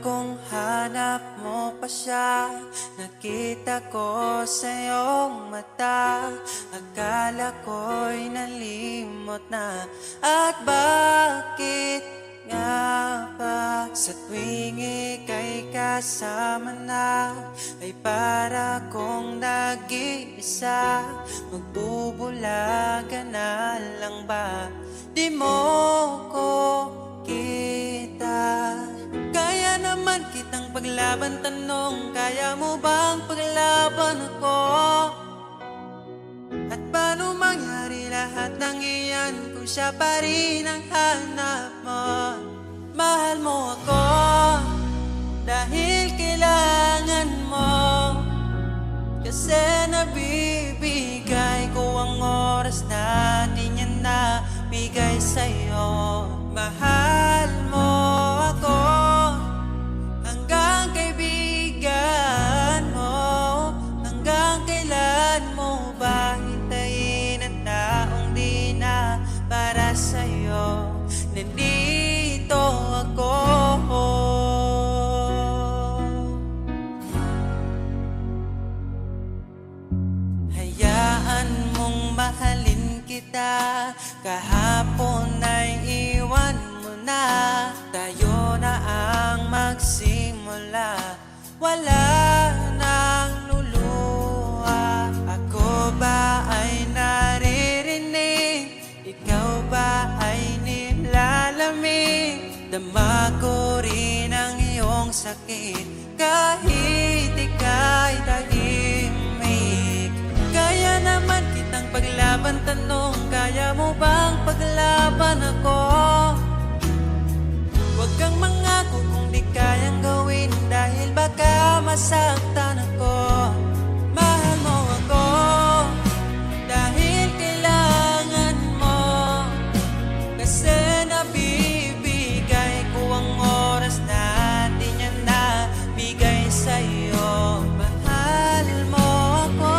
kung hanap mo pa siya. Nakita ko sa iyong mata, akala ko'y nalimot na. At bakit nga ba sa tuwing ika'y kasama na, ay para kong nag-iisa? Magbubulaga na lang ba? Di mo ko kita. Kaya naman kitang paglaban, tanong, kaya mo bang paglaban ako? At paano mangyari lahat ng iyan kung siya pa rin ang hanap mo? Mahal mo ako dahil kailangan mo, kasi nabibigay ko ang oras na di niya nabigay sa'yo. Mahal mo ako hanggang kaibigan mo. Hanggang kailan mo ba hintayin ang taong di na para sa'yo? Nandito ako. Hayaan mong mahalin kita, kahapon ay iwan mo na. Tayo na ang magsimula, wala nang luluha. Ako ba ay naririnig? Ikaw ba ay nilalamig? Dama ko rin ang iyong sakit kahit ika'y tahimik. Kaya naman kitang paglaban, tanong, kaya mo bang paglaban ako? Huwag kang mangako kung di kayang gawin, dahil baka masaktan ako. Mahal mo ako dahil kailangan mo, kasi nabibigay ko ang oras na di niya nabigay sa'yo. Mahal mo ako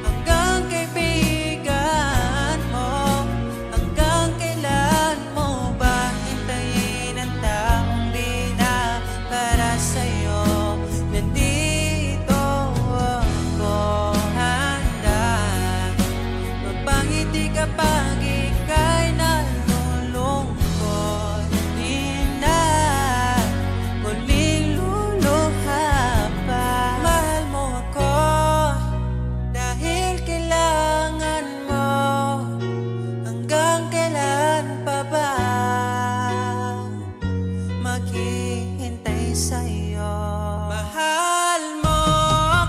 hanggang kaibigan mo. Hanggang kailan mo ba hintayin ang taong di na para sa'yo? Nandito ako, handa mapangiti kapag ika'y nalulungkot. Di na muling luluha pa. Mahal mo ako dahil kailangan mo. Hanggang kailan pa ba maghihintay sa'yo? Mahal mo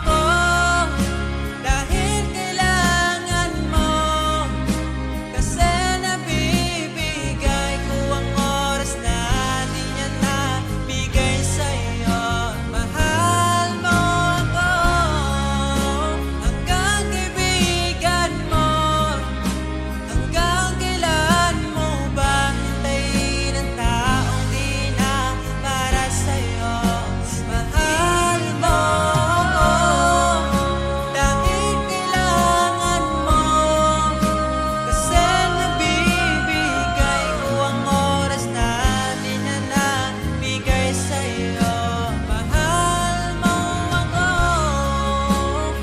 ako dahil kailangan mo, kasi nabibigay ko ang oras na di niya nabigay sa'yo. Mahal mo ako hanggang kaibigan mo. Hanggang kailan mo ba hintayin ang taong di na para sa'yo? Mahal mo ako dahil kailangan mo, kasi nabibigay ko ang oras na di na nabigay sa'yo. Mahal mo ako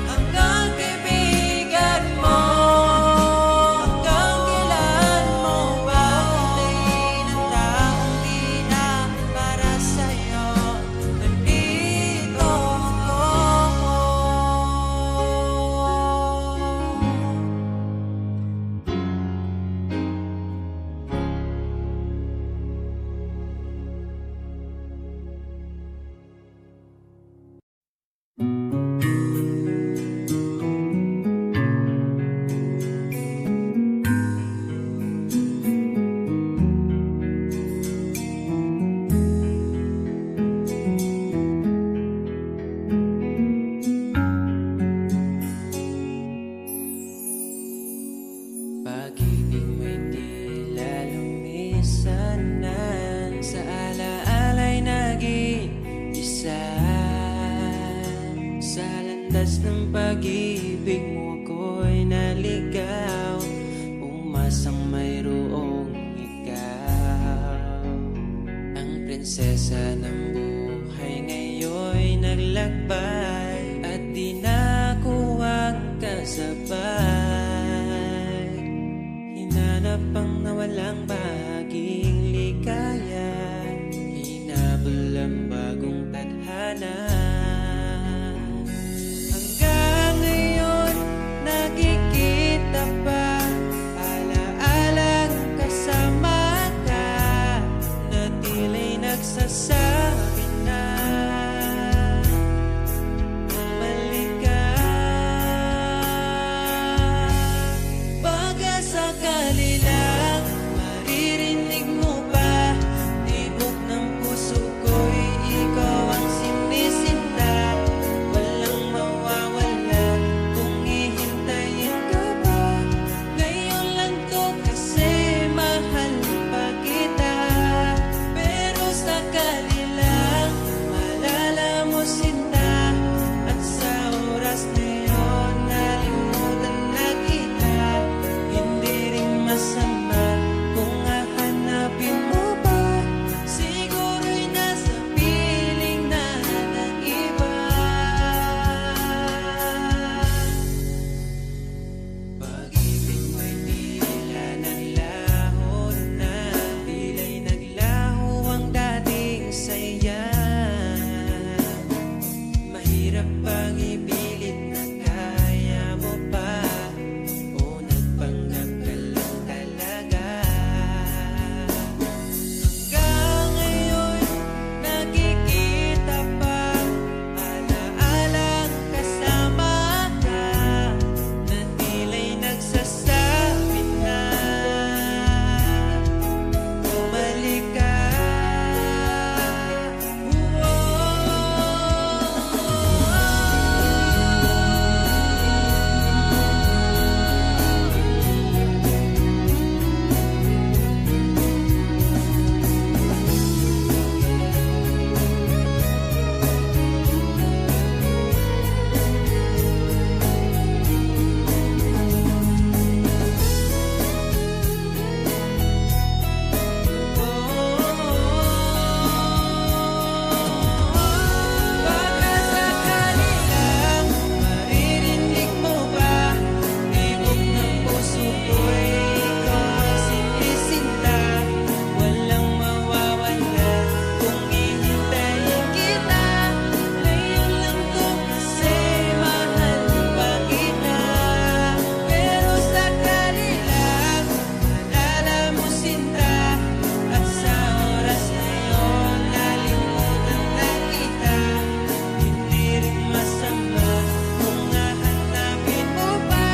hanggang kaibigan mo. Hanggang kailan mo ba hintayin ang taong di na para sa'yo? Nandito ako. Pag-ibig mo'y tila lumisanan, sa alaala'y nag-iisa. Sa landas ng pag-ibig mo ako'y naligaw, umasang mayroong ikaw, ang prinsesa na lakbay at di na kuwang kasabay. Hinanap ang nawalang bahaging ligaya, hinabol ang bagong tadhana. Hanggang ngayon nakikita pa, alaalang kasama ka, na tila'y nagsasabi na bumalik ka. Baka sakali lang maririnig mo pa, tibok ng puso ko'y ikaw ang sinisinta. Walang mawawala kung hihintayin ka ba. Ngayon lang to kasi mahal pa kita. Pero sakali lang malala mo sinta, at sa oras na yun nalimutan na kita. Hindi rin masama kung hahanapin mo ba, siguro'y nasa piling na ng iba. Pag-ibig mo'y tila naglaho na, tila'y naglaho ang dating saya. Mahirap pang ipilit na kaya mo pa, o nagpanggap ka lang talaga. Hanggang ngayon nakikita pa, alaalang kasama ka, na tila'y nagsasabi na bumalik ka. Baka sakali lang maririnig mo ba, tibok ng puso ko'y ikaw ang sinisinta. Walang mawawala kung hihintayin kita. Ngayon lang to kasi mahal pa kita. Pero sakali lang malala mo sinta, at sa oras na yun nalimutan na kita. Hindi rin masama kung hahanapin mo pa,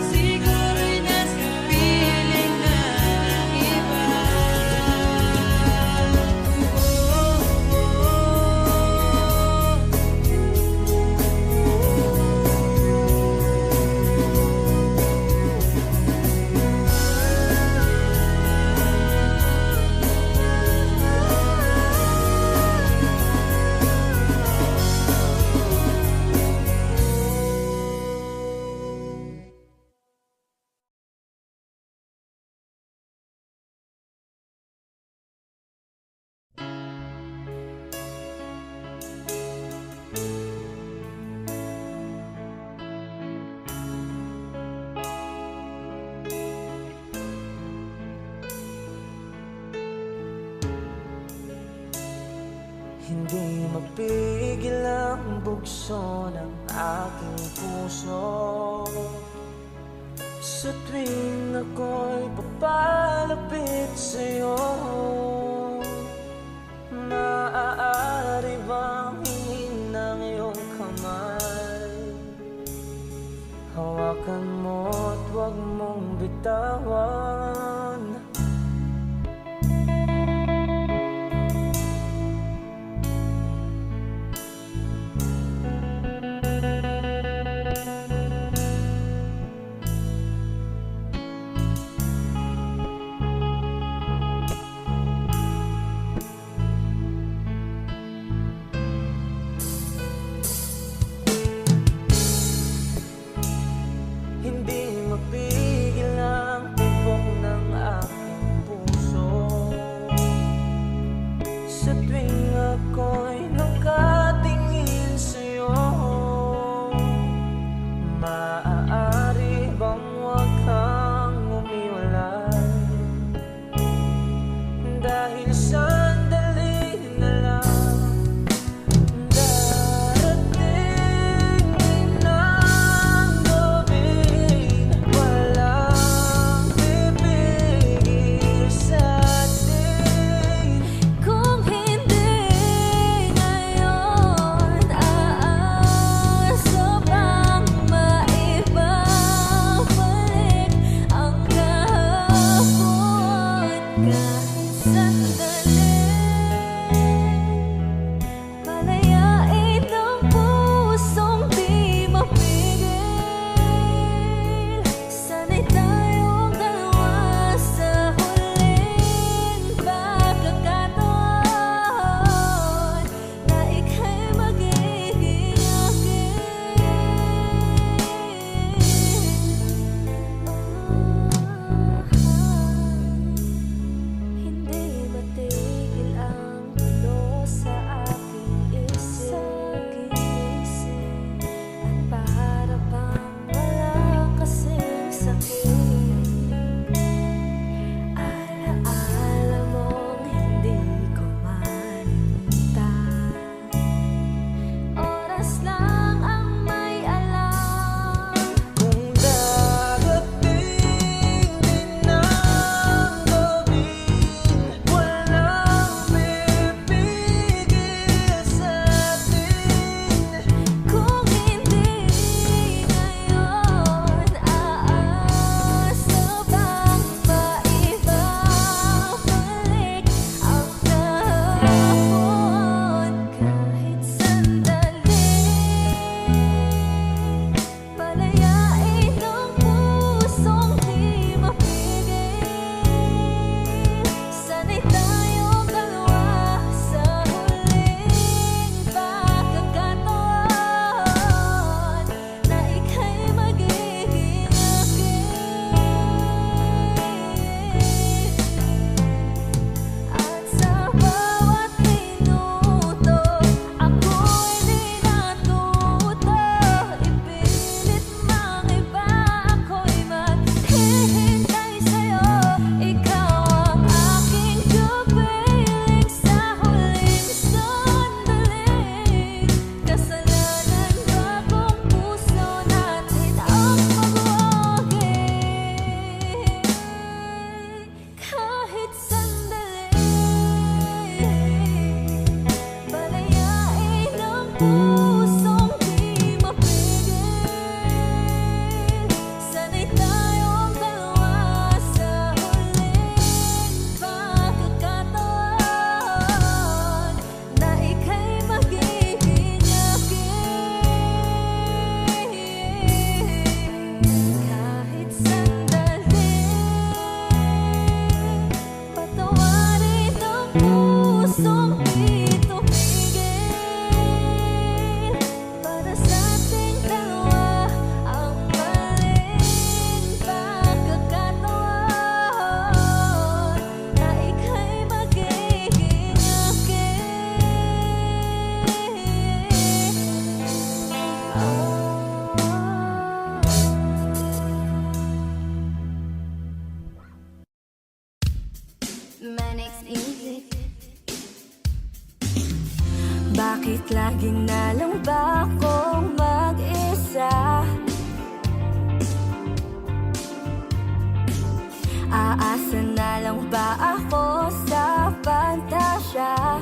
siguro'y nasa piling na ng iba. Hindi mapigil ang bugso ng aking puso sa tuwing ako'y papalapit sa'yo. Maaari bang hingin ng iyong kamay? Hawakan mo at huwag mong bitawan. pusong di mapigil. Sanay tayong dalawa sa huling pagkakataon na ika'y magiging akin. Kahit sandali, patawarin ang pusong di tumigil. Para sa ating dalawa ang maling pagkakataon na ika'y magiging akin. Manix Music. Bakit lagi na lang ba akong mag-isa? Aasa na lang ba ako sa pantasya?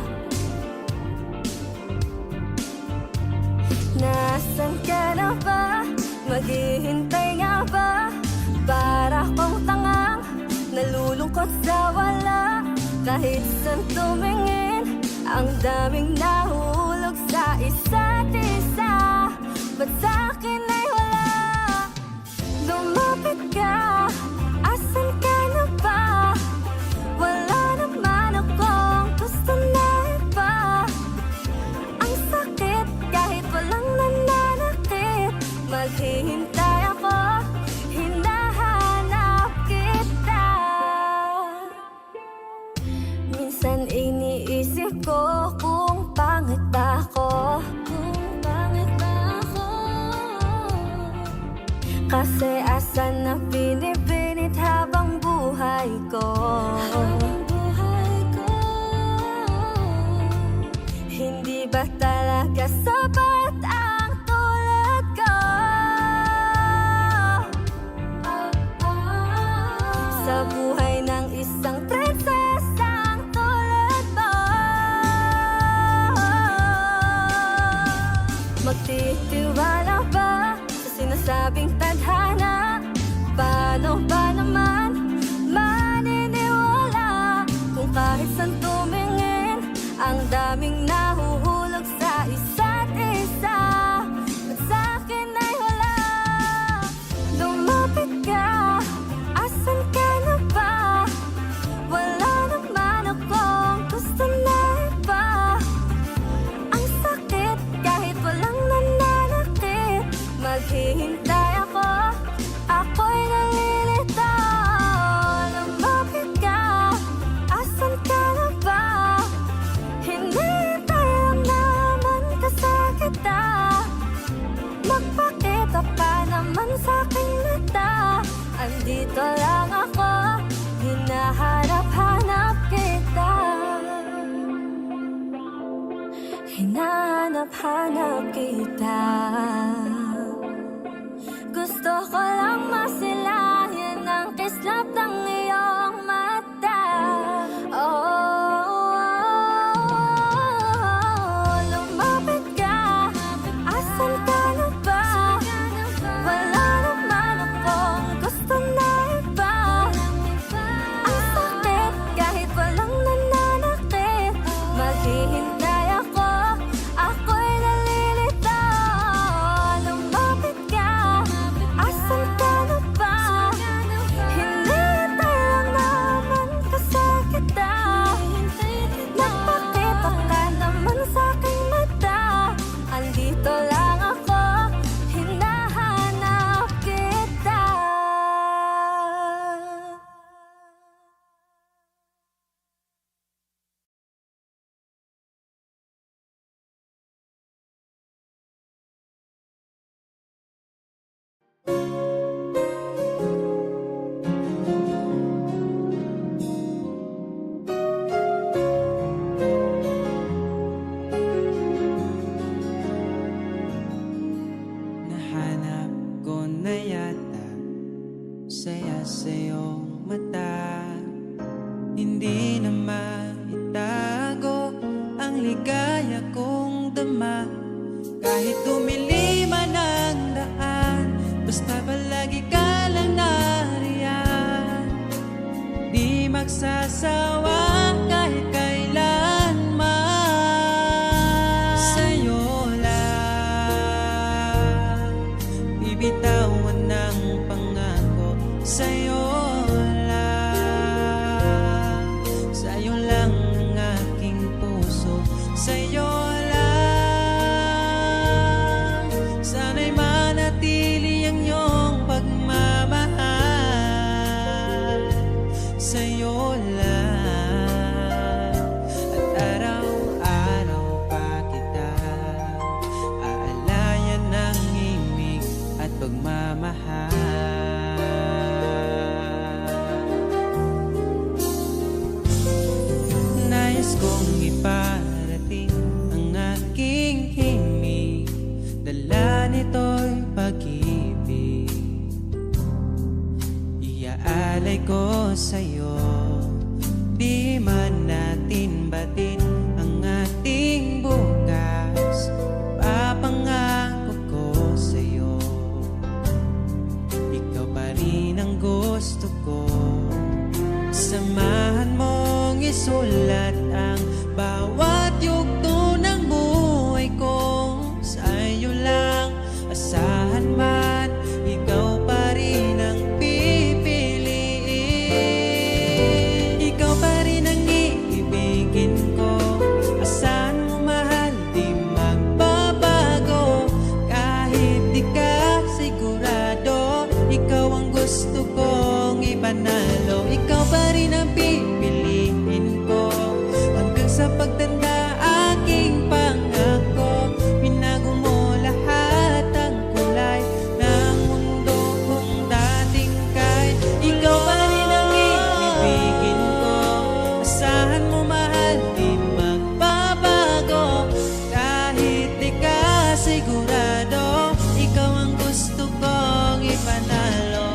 Nasaan ka na ba? Maghihintay nga ba? Para kong tangang nalulungkot sa wala. Kahit saan tumingin, ang daming nahulog sa isa't isa. Ba't sa'kin ay wala? Lumapit ka, asan ka na ba? Wala naman akong gusto na iba. Ang sakit kahit walang nananakit. Maghihintay ako, hinahanap kita. Minsan iniisip ko kung pangit ba ako. Kasi asan na binibinit habang buhay ko. Hindi ba talaga sapat ang tulad ko? Sa buhay ng isang prinsesang tulad mo. Magtitiwala ba sa sinasabing tadhana? Paano ba naman maniniwala kung kahit saan tumingin, ang daming nahuhulog sa isa't isa? At sa'kin ay wala. Lumapit ka, asan ka na ba? Wala naman akong gusto na iba. Ang sakit kahit walang nananakit. Maghihintay ako, ako'y nalilito. Lumapit ka, asan ka na ba? Hinihintay lang naman kasakita. Magpakita pa naman sa'king mata. Andito lang ako, hinahanap-hanap kita. Hinahanap-hanap kita. Gusto ko lang masilayan ang kislap ng iyong mata. Lumapit ka, asan ka na ba? Wala naman akong gusto na iba. Ang sakit kahit walang nananakit. Maghihintay ako, ako'y nalilito. Lumapit ka, asan ka na ba? Hinihintay lang naman kasakita. Nagpakita ka naman sa'king mata. Andito lang ako, hinahanap kita. Nahanap ko na yata saya sa iyong mata. Hindi na maitago ang ligaya kong dama. Kahit dumili man ang daan, basta palagi ka lang nariyan. Di magsasawa kahit kailanman. Sa'yo lang bibitawan ng pangako. Sa'yo lang, sa'yo lang ang aking puso. Sa'yo lang, sana'y manatili ang iyong pagmamahal. Sa'yo lang, at araw-araw pa kita aalayan ng himig at pagmamahal. Nais kong iparating ang aking himig, dala nito'y pag-ibig. Iaalay ko sa'yo, di man natin batin ang ating bukas. Papangako ko sa'yo, ikaw pa rin ang gusto ko. Samahan mong isulat ang bawat yugto ng buhay ko. Sa'yo lang, asahan man, ikaw pa rin ang pipiliin. Ikaw pa rin ang iibigin ko. Asahan mo mahal, di magbabago. Kahit di ka sigurado, ikaw ang gusto kong ipanalo. Ikaw pa rin ang pipiliin ko hanggang sa pagtanda aking pangako. Binago mo lahat ang kulay ng mundo kong dating kay. Ikaw pa rin ang ibibigin ko. Asahan mo mahal, di magbabago. Kahit di ka sigurado, ikaw ang gusto kong ipanalo.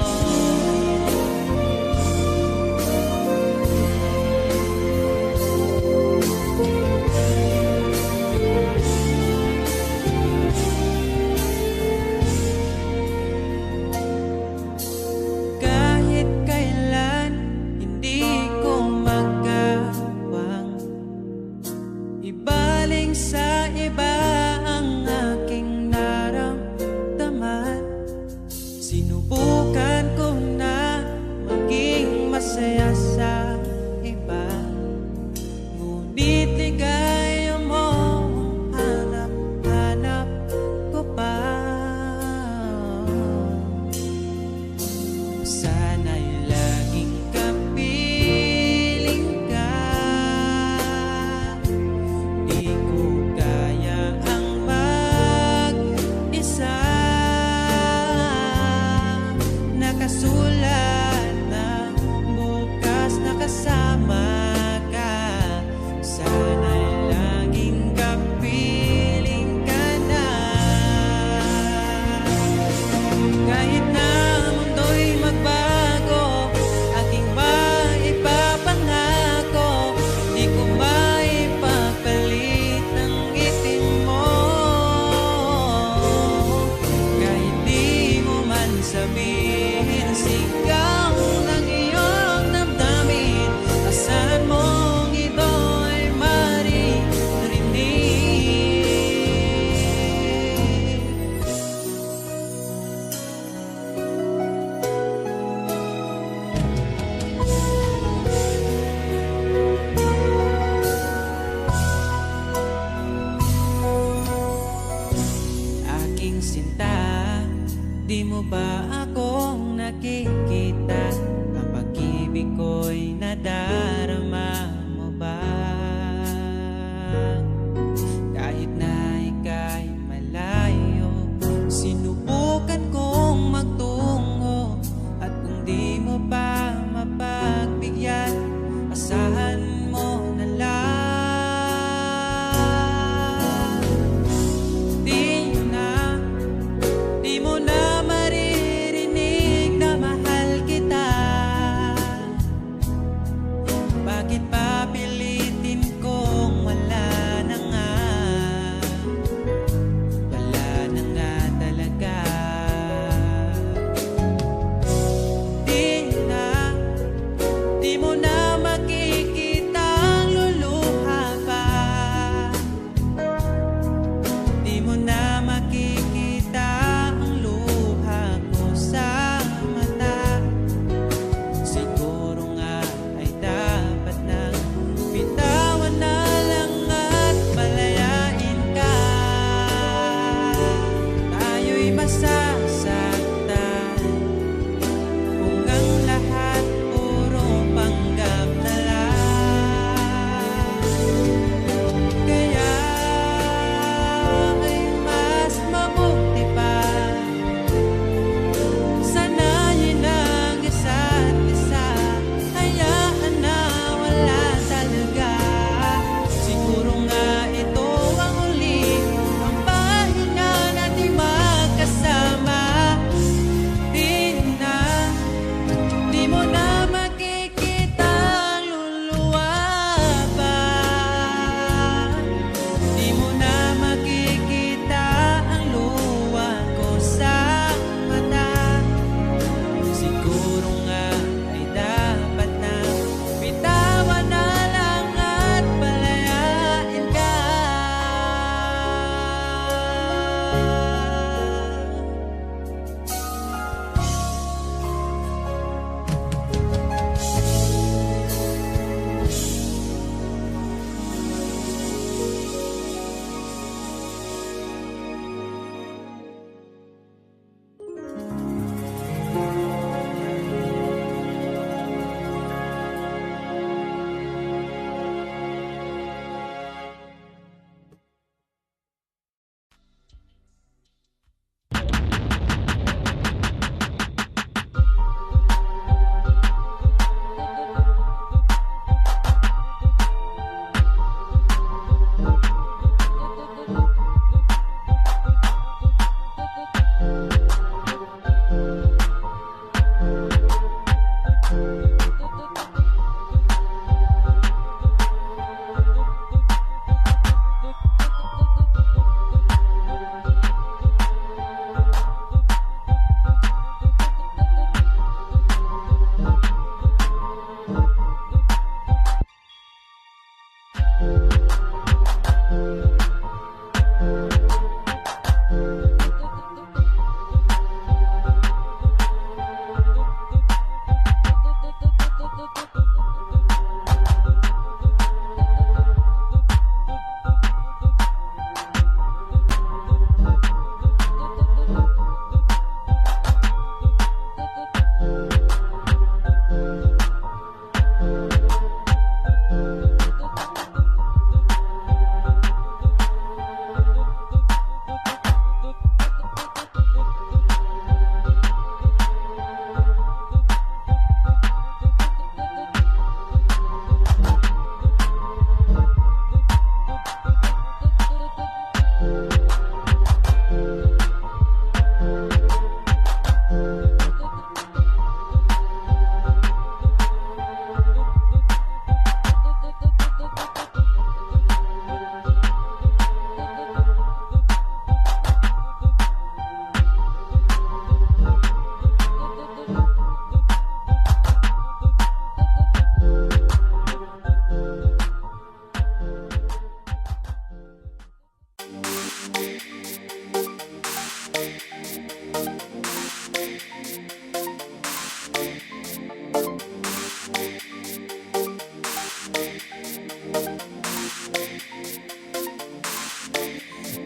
Kahit kailan hindi ko magawang ibaling sa iba ang aking naramdaman. Sinubukan ko na maging masaya sa iba, ngunit ligaya mo ang hanap-hanap ko pa. Sana'y laging kapiling ka. Di ko kaya ang mag-isa. Nakasulat na bukas na kasama ka. Sana'y laging kapiling ka na. Kahit na mundo'y magbago, aking maipapangako, di ko maipapalit ang itim mo. Kahit di mo man sabihin, sigaw ng iyong damdamin. Asahan mong ito'y maririnig. Aking sinta, di mo ba akong nakikita? Ang pag-ibig ko'y nadarama mo ba? Kahit na ika'y malayo, sinubukan kong magtungo. At kung di mo pa mapagbigyan, asahan mo na lang. Di mo na maririnig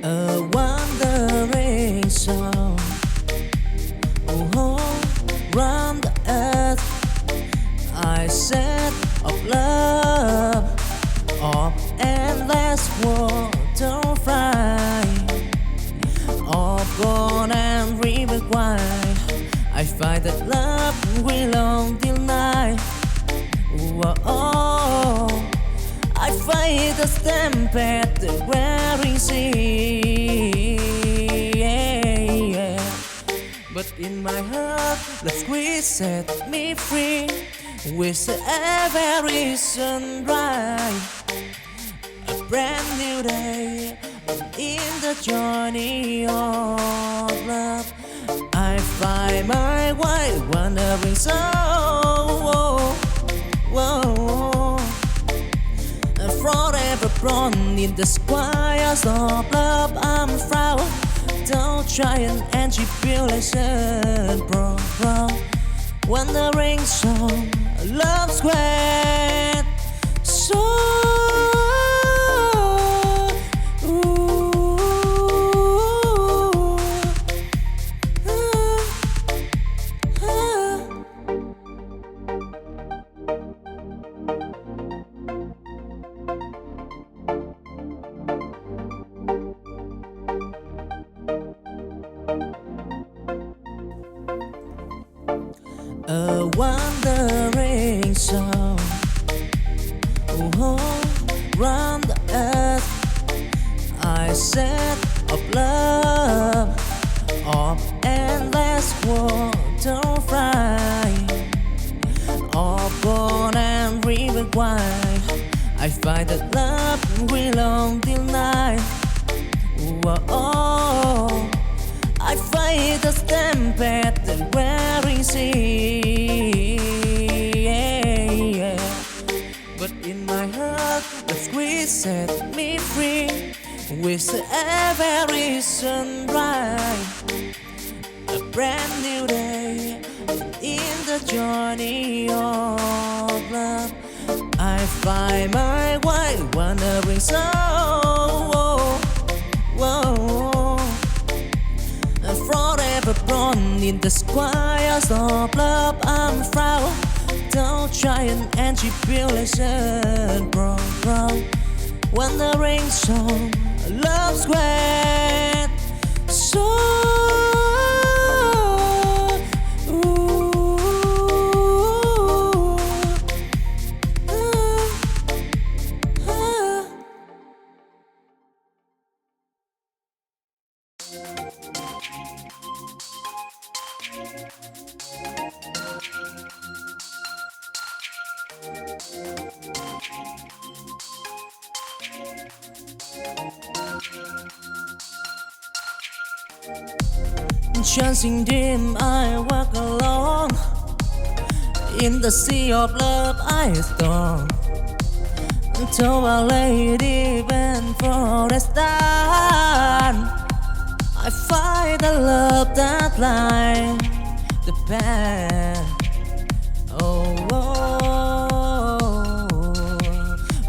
A wandering song, oh, round the earth. I said of love, of endless water fry, of gold and river wide. I find that love will on till night. Oh, I fight the stamp at the wearing sea. But in my heart, love's squeeze set me free. With every sunrise, a brand new day in the journey of love. I find my way wandering soul. Forever born in the squires of love. I'm proud. Don't try and tribulation, bro. Wandering song, love's great. So a wandering song, oh, round the earth. I said of love, of endless water fry, of gold and river wide. I find that love will on till night. Oh, I fight the stamp at the wearing sea. But in my heart, the squeeze set me free. With every sunrise, a brand new day in the journey of love. I find my way wandering soul. Forever born in the squires of love. I'm proud. Don't try and tribulation, bro. Wandering song, love's great. So chancing dim, I walk alone. In the sea of love I storm. To a lady bent for a stand. I find the love that lies the path.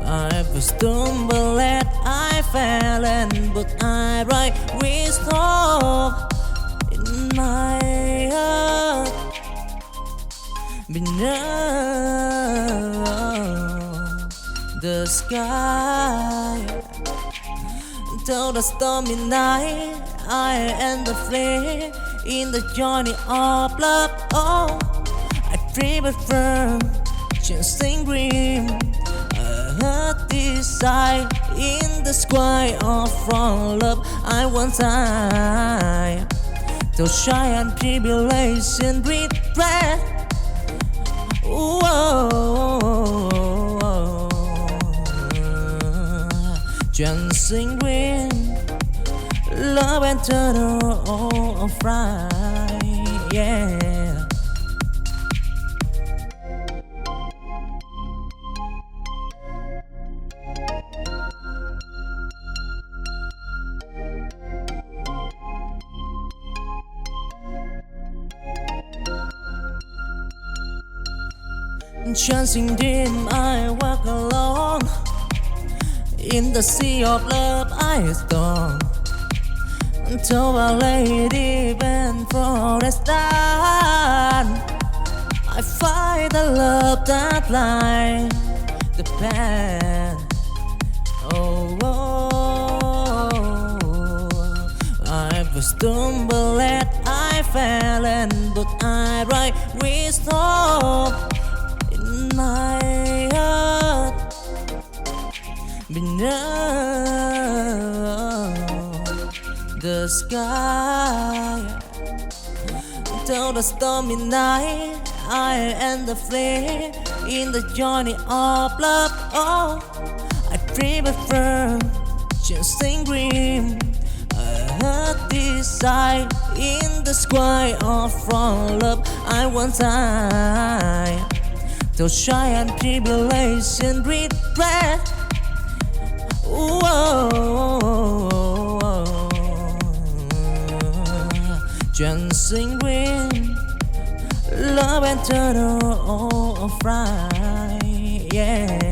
I've stumbled and I fell, and but I right with hope in my heart. Beneath the sky, till the stormy night, I end the flame in the journey of love. Oh, I dream it firm, chasing green. I heard this sight in the sky of from love. I want time to shy and tribulation regret. Dancing green, love and turtle of right, yeah. Chancing dim, I walk alone. In the sea of love I storm. until I lay deep in forest land. I find the love that lies the path. Oh, I was stumbled and I fell, and but I write wisdom in my heart. Beneath the sky, till the stormy night, I and the flame in the journey of love. Oh, I prefer chasing green. I heard this sight in the sky of from love. I want time to shy and tribulation regret. Dancing green, love and turn on fry, yeah.